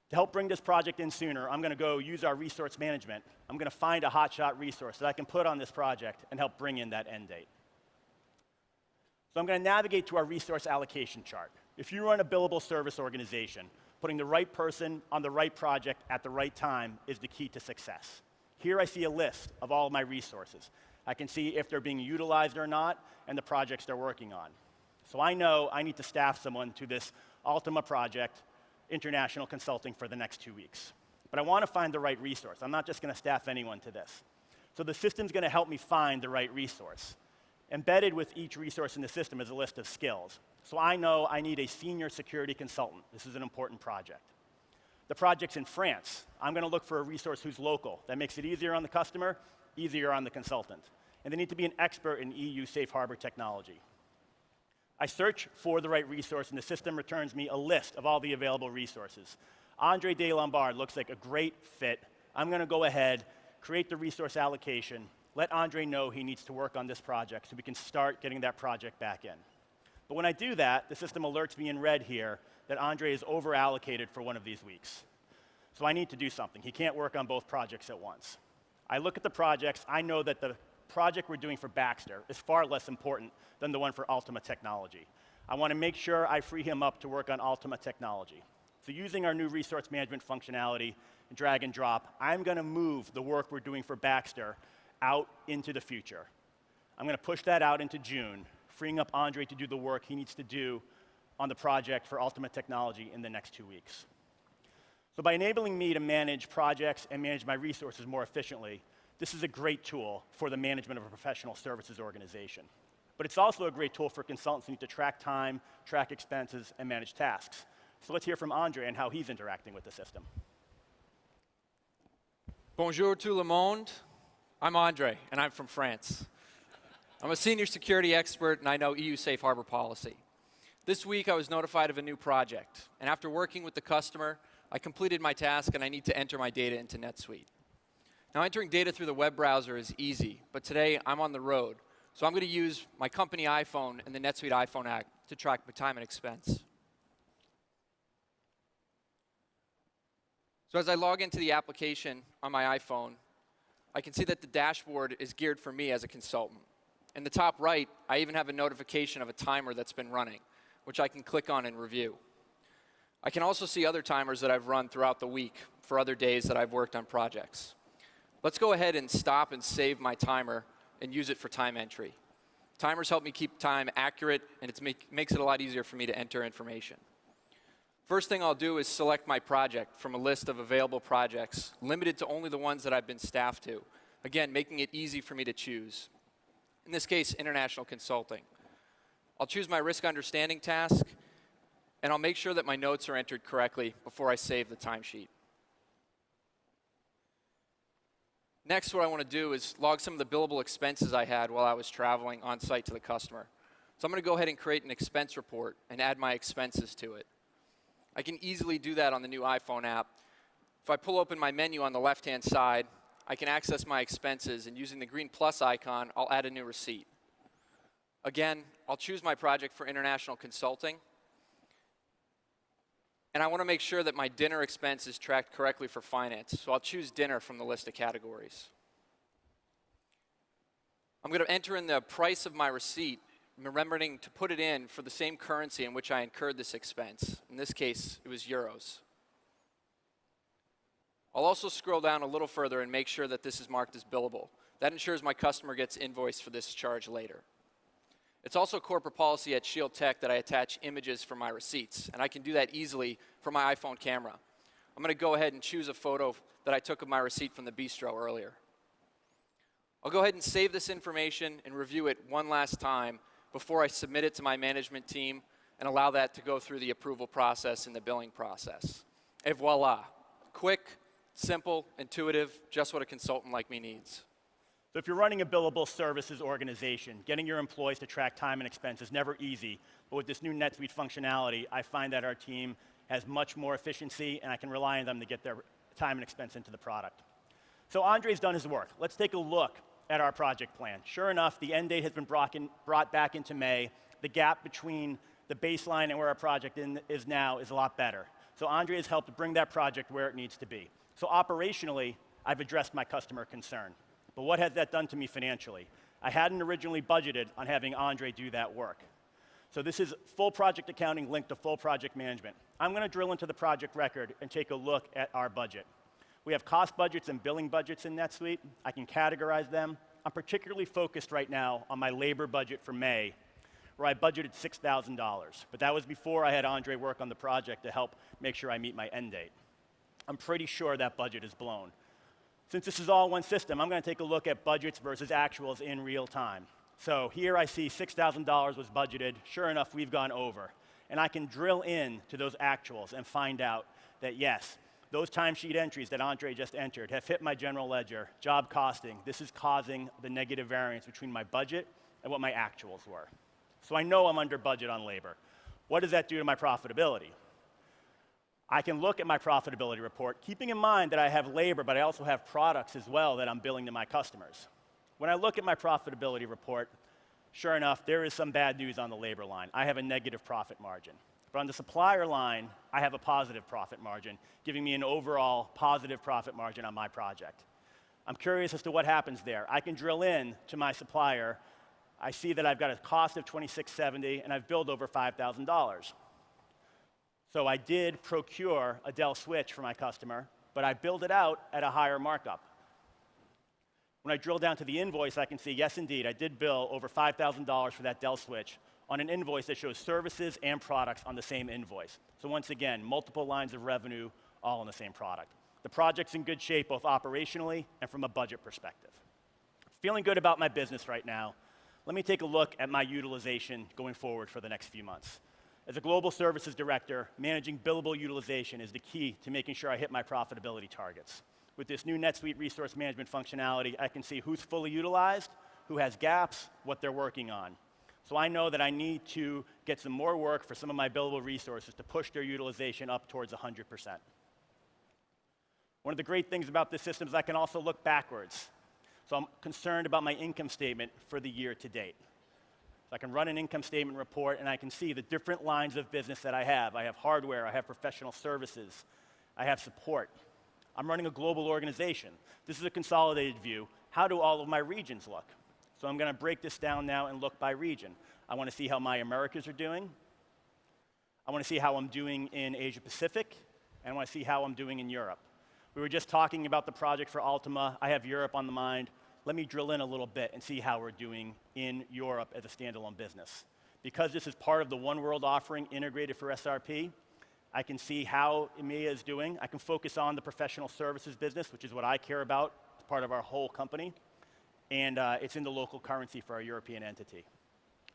To help bring this project in sooner, I'm going to go use our resource management. I'm going to find a hotshot resource that I can put on this project and help bring in that end date. So I'm going to navigate to our resource allocation chart. If you run a billable service organization, putting the right person on the right project at the right time is the key to success. Here I see a list of all of my resources. I can see if they're being utilized or not and the projects they're working on. So I know I need to staff someone to this Ultima project, international consulting for the next 2 weeks. But I want to find the right resource. I'm not just going to staff anyone to this. So the system's going to help me find the right resource. Embedded with each resource in the system is a list of skills. So I know I need a senior security consultant. This is an important project. The project's in France. I'm going to look for a resource who's local. That makes it easier on the customer, easier on the consultant. And they need to be an expert in EU safe harbor technology. I search for the right resource, and the system returns me a list of all the available resources. Andre de Lombard looks like a great fit. I'm going to go ahead, create the resource allocation, let Andre know he needs to work on this project so we can start getting that project back in. But when I do that, the system alerts me in red here that Andre is over-allocated for one of these weeks. So I need to do something. He can't work on both projects at once. I look at the projects. I know that the project we're doing for Baxter is far less important than the one for Ultima Technology. I want to make sure I free him up to work on Ultima Technology. So using our new resource management functionality, drag and drop, I'm going to move the work we're doing for Baxter out into the future. I'm going to push that out into June, freeing up Andre to do the work he needs to do on the project for Ultima Technology in the next 2 weeks. So by enabling me to manage projects and manage my resources more efficiently, this is a great tool for the management of a professional services organization. But it's also a great tool for consultants who need to track time, track expenses, and manage tasks. So let's hear from Andre and how he's interacting with the system. Bonjour tout le monde. I'm Andre, and I'm from France. I'm a senior security expert, and I know EU safe harbor policy. This week, I was notified of a new project, and after working with the customer, I completed my task, and I need to enter my data into NetSuite. Now, entering data through the web browser is easy, but today, I'm on the road, so I'm going to use my company iPhone and the NetSuite iPhone app to track my time and expense. So as I log into the application on my iPhone, I can see that the dashboard is geared for me as a consultant. In the top right, I even have a notification of a timer that's been running, which I can click on and review. I can also see other timers that I've run throughout the week for other days that I've worked on projects. Let's go ahead and stop and save my timer and use it for time entry. Timers help me keep time accurate, and it makes it a lot easier for me to enter information. First thing I'll do is select my project from a list of available projects, limited to only the ones that I've been staffed to. Again, making it easy for me to choose. In this case, international consulting. I'll choose my risk understanding task, and I'll make sure that my notes are entered correctly before I save the timesheet. Next, what I want to do is log some of the billable expenses I had while I was traveling on site to the customer. So I'm going to go ahead and create an expense report and add my expenses to it. I can easily do that on the new iPhone app. If I pull open my menu on the left-hand side, I can access my expenses, and using the green plus icon, I'll add a new receipt. Again, I'll choose my project for international consulting, and I want to make sure that my dinner expense is tracked correctly for finance, so I'll choose dinner from the list of categories. I'm going to enter in the price of my receipt, remembering to put it in for the same currency in which I incurred this expense. In this case, it was euros. I'll also scroll down a little further and make sure that this is marked as billable. That ensures my customer gets invoiced for this charge later. It's also corporate policy at Shield Tech that I attach images for my receipts, and I can do that easily from my iPhone camera. I'm going to go ahead and choose a photo that I took of my receipt from the bistro earlier. I'll go ahead and save this information and review it one last time before I submit it to my management team and allow that to go through the approval process and the billing process. Et voila. Quick, simple, intuitive, just what a consultant like me needs. So if you're running a billable services organization, getting your employees to track time and expense is never easy. But with this new NetSuite functionality, I find that our team has much more efficiency, and I can rely on them to get their time and expense into the product. So Andre's done his work. Let's take a look at our project plan. Sure enough, the end date has been brought back into May. The gap between the baseline and where our project is now is a lot better. So Andre has helped bring that project where it needs to be. So operationally, I've addressed my customer concern. But what has that done to me financially? I hadn't originally budgeted on having Andre do that work. So this is full project accounting linked to full project management. I'm going to drill into the project record and take a look at our budget. We have cost budgets and billing budgets in NetSuite. I can categorize them. I'm particularly focused right now on my labor budget for May, where I budgeted $6,000. But that was before I had Andre work on the project to help make sure I meet my end date. I'm pretty sure that budget is blown. Since this is all one system, I'm going to take a look at budgets versus actuals in real time. So here I see $6,000 was budgeted. Sure enough, we've gone over. And I can drill in to those actuals and find out that, yes, those timesheet entries that Andre just entered have hit my general ledger, job costing. This is causing the negative variance between my budget and what my actuals were. So I know I'm under budget on labor. What does that do to my profitability? I can look at my profitability report, keeping in mind that I have labor, but I also have products as well that I'm billing to my customers. When I look at my profitability report, sure enough, there is some bad news on the labor line. I have a negative profit margin. But on the supplier line, I have a positive profit margin, giving me an overall positive profit margin on my project. I'm curious as to what happens there. I can drill in to my supplier. I see that I've got a cost of $26.70, and I've billed over $5,000. So I did procure a Dell switch for my customer, but I billed it out at a higher markup. When I drill down to the invoice, I can see, yes, indeed, I did bill over $5,000 for that Dell switch on an invoice that shows services and products on the same invoice. So once again, multiple lines of revenue, all on the same product. The project's in good shape, both operationally and from a budget perspective. Feeling good about my business right now. Let me take a look at my utilization going forward for the next few months. As a global services director, managing billable utilization is the key to making sure I hit my profitability targets. with this new NetSuite resource management functionality, I can see who's fully utilized, who has gaps, what they're working on. So I know that I need to get some more work for some of my billable resources to push their utilization up towards 100%. One of the great things about this system is I can also look backwards. So I'm concerned about my income statement for the year to date. So I can run an income statement report and I can see the different lines of business that I have. I have hardware, I have professional services, I have support. I'm running a global organization. This is a consolidated view. How do all of my regions look? So I'm going to break this down now and look by region. I want to see how my Americas are doing. I want to see how I'm doing in Asia Pacific. And I want to see how I'm doing in Europe. We were just talking about the project for Ultima. I have Europe on the mind. Let me drill in a little bit and see how we're doing in Europe as a standalone business. Because this is part of the One World offering integrated for SRP, I can see how EMEA is doing. I can focus on the professional services business, which is what I care about as part of our whole company. And it's in the local currency for our European entity.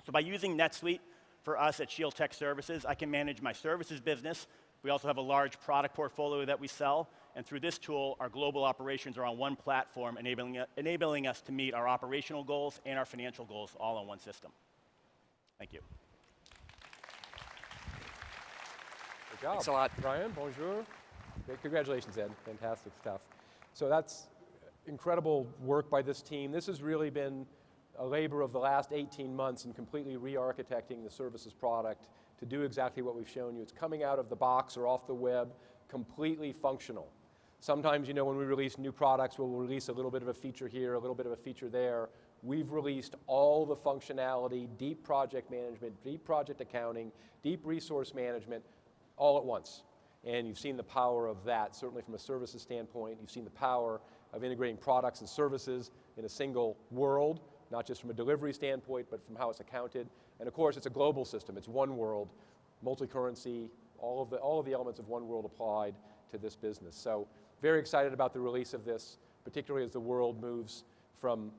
So by using NetSuite for us at Shield Tech Services, I can manage my services business. We also have a large product portfolio that we sell. And through this tool, our global operations are on one platform, enabling us to meet our operational goals and our financial goals all on one system. Thank you. Good job. Thanks a lot. Brian, bonjour. Great. Congratulations, Ed. Fantastic stuff. So that's incredible work by this team. This has really been a labor of the last 18 months in completely re-architecting the services product to do exactly what we've shown you. It's coming out of the box or off the web, completely functional. Sometimes, you know, when we release new products, we'll release a little bit of a feature here, a little bit of a feature there. We've released all the functionality, deep project management, deep project accounting, deep resource management, all at once. And you've seen the power of that, certainly from a services standpoint. You've seen the power of integrating products and services in a single world, not just from a delivery standpoint, but from how it's accounted. And of course, it's a global system. It's one world, multi-currency, all of the elements of one world applied to this business. So very excited about the release of this, particularly as the world moves from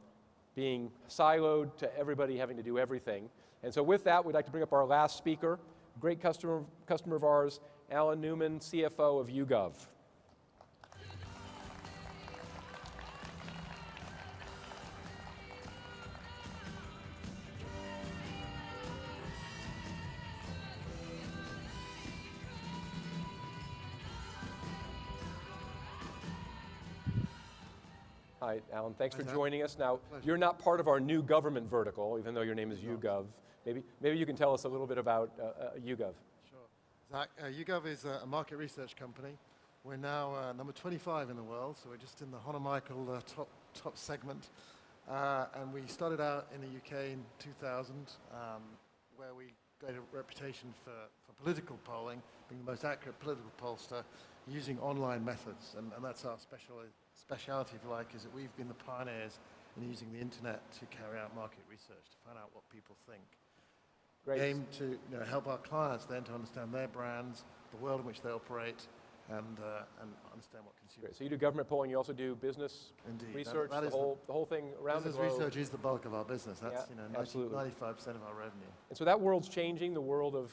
being siloed to everybody having to do everything. And so with that, we'd like to bring up our last speaker, great customer of ours, Alan Newman, CFO of YouGov. Hi, Alan. Thanks for joining us. Now, you're not part of our new government vertical, even though your name is YouGov. Maybe you can tell us a little bit about YouGov. Sure. Zach, YouGov is a market research company. We're now number 25 in the world, so we're just in the Honor Michael top segment. And we started out in the UK in 2000, where we got a reputation for political polling, being the most accurate political pollster, using online methods. And that's our speciality, if you like, is that we've been the pioneers in using the internet to carry out market research, to find out what people think. Great. We aim to help our clients then to understand their brands, the world in which they operate, and understand what consumers. Great. So you do government polling, you also do business research, that the whole thing around the globe. Business research is the bulk of our business. That's 95% of our revenue. And so that world's changing, the world of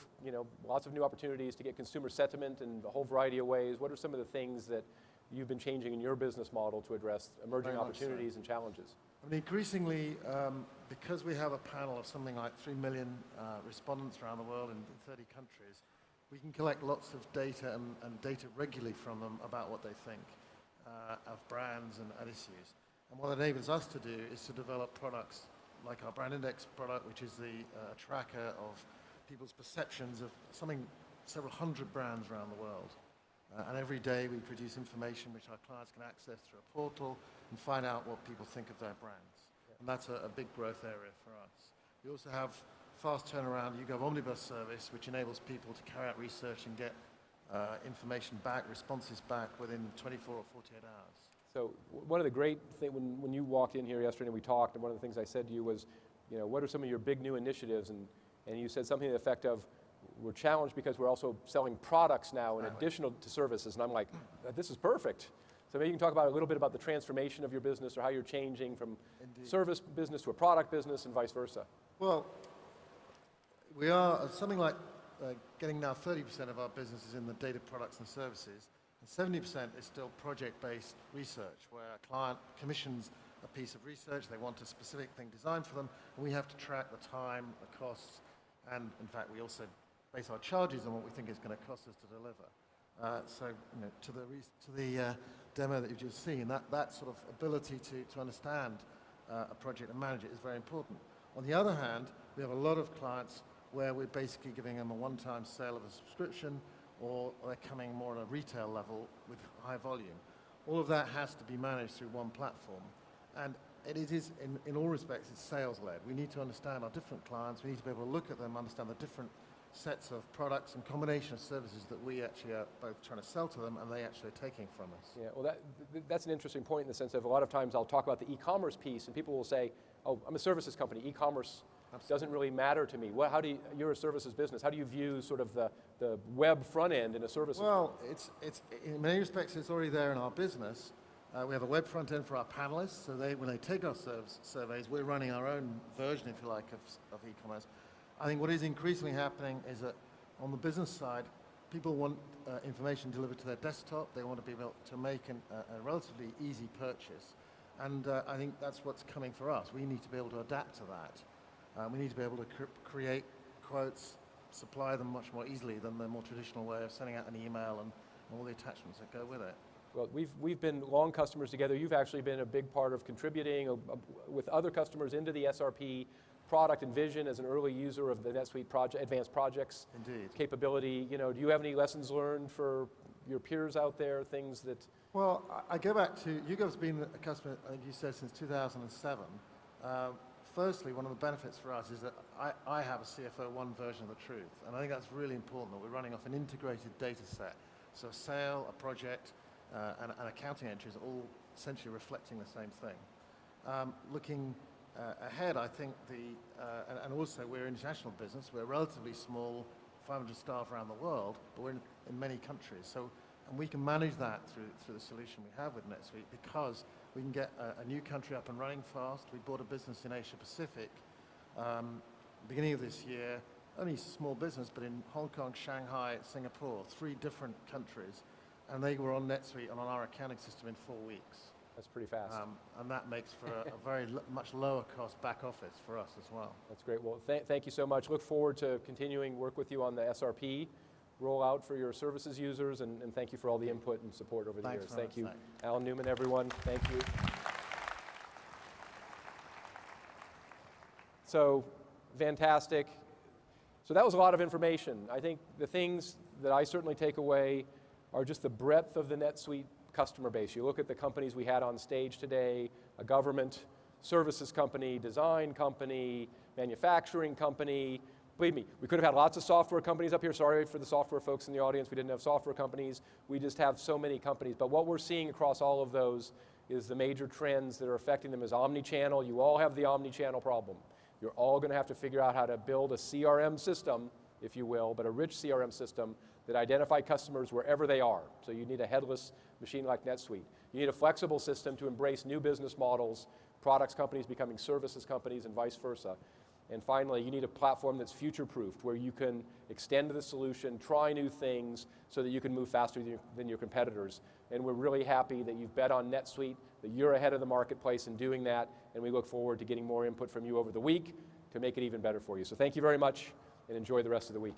lots of new opportunities to get consumer sentiment in a whole variety of ways. What are some of the things that you've been changing in your business model to address emerging opportunities and challenges? I mean, increasingly, because we have a panel of something like 3 million respondents around the world in 30 countries, we can collect lots of data and data regularly from them about what they think of brands and issues. And what it enables us to do is to develop products like our Brand Index product, which is the tracker of people's perceptions of several hundred brands around the world. And every day we produce information which our clients can access through a portal and find out what people think of their brands. And that's a big growth area for us. We also have fast turnaround YouGov Omnibus service, which enables people to carry out research and get information back, responses back within 24 or 48 hours. So one of the great things, when you walked in here yesterday and we talked, and one of the things I said to you was, what are some of your big new initiatives? And you said something to the effect of, we're challenged because we're also selling products now in addition to services. And I'm like, this is perfect. So maybe you can talk about a little bit about the transformation of your business or how you're changing from service business to a product business and vice versa. Well, we are something like getting now 30% of our business is in the data products and services, and 70% is still project-based research, where a client commissions a piece of research, they want a specific thing designed for them, and we have to track the time, the costs, and in fact we also base our charges on what we think it's going to cost us to deliver. So to the demo that you've just seen, that sort of ability to understand a project and manage it is very important. On the other hand, we have a lot of clients where we're basically giving them a one-time sale of a subscription, or they're coming more at a retail level with high volume. All of that has to be managed through one platform. And it is, in all respects, it's sales-led. We need to understand our different clients. We need to be able to look at them, understand the different sets of products and combination of services that we actually are both trying to sell to them and they actually are taking from us. Yeah, well, that's an interesting point in the sense of a lot of times I'll talk about the e-commerce piece and people will say, oh, I'm a services company, e-commerce doesn't really matter to me. Well, you're a services business. How do you view sort of the web front end in a services? Well, it's in many respects, it's already there in our business. We have a web front end for our panelists, so when they take our surveys, we're running our own version, if you like, of e-commerce. I think what is increasingly happening is that on the business side, people want information delivered to their desktop. They want to be able to make a relatively easy purchase. And I think that's what's coming for us. We need to be able to adapt to that. We need to be able to create quotes, supply them much more easily than the more traditional way of sending out an email and all the attachments that go with it. Well, we've been long customers together. You've actually been a big part of contributing with other customers into the SRP product and vision as an early user of the NetSuite advanced projects capability. Do you have any lessons learned for your peers out there, things that? Well, I go back to, you guys have been a customer, I think you said, since 2007. Firstly, one of the benefits for us is that I have a CFO one version of the truth, and I think that's really important, that we're running off an integrated data set. So a sale, a project, and accounting entries are all essentially reflecting the same thing. Looking ahead, I think and also we're an international business, we're relatively small, 500 staff around the world, but we're in many countries. And we can manage that through the solution we have with NetSuite because we can get a new country up and running fast. We bought a business in Asia Pacific beginning of this year, only a small business, but in Hong Kong, Shanghai, Singapore, 3 different countries. And they were on NetSuite and on our accounting system in 4 weeks. That's pretty fast. And that makes for a very much lower cost back office for us as well. That's great. Well, thank you so much. Look forward to continuing work with you on the SRP rollout for your services users, and thank you for all the input and support over the years. Thank you. Alan Newman, everyone. Thank you. So, fantastic. So that was a lot of information. I think the things that I certainly take away are just the breadth of the NetSuite customer base. You look at the companies we had on stage today, a government services company, design company, manufacturing company. Believe me, we could have had lots of software companies up here. Sorry for the software folks in the audience. We didn't have software companies. We just have so many companies. But what we're seeing across all of those is the major trends that are affecting them is omni-channel. You all have the omni-channel problem. You're all going to have to figure out how to build a CRM system, if you will, but a rich CRM system that identify customers wherever they are. So you need a headless machine like NetSuite. You need a flexible system to embrace new business models, products companies becoming services companies, and vice versa. And finally, you need a platform that's future-proofed, where you can extend the solution, try new things, so that you can move faster than your competitors. And we're really happy that you've bet on NetSuite, that you're ahead of the marketplace in doing that, and we look forward to getting more input from you over the week to make it even better for you. So thank you very much, and enjoy the rest of the week.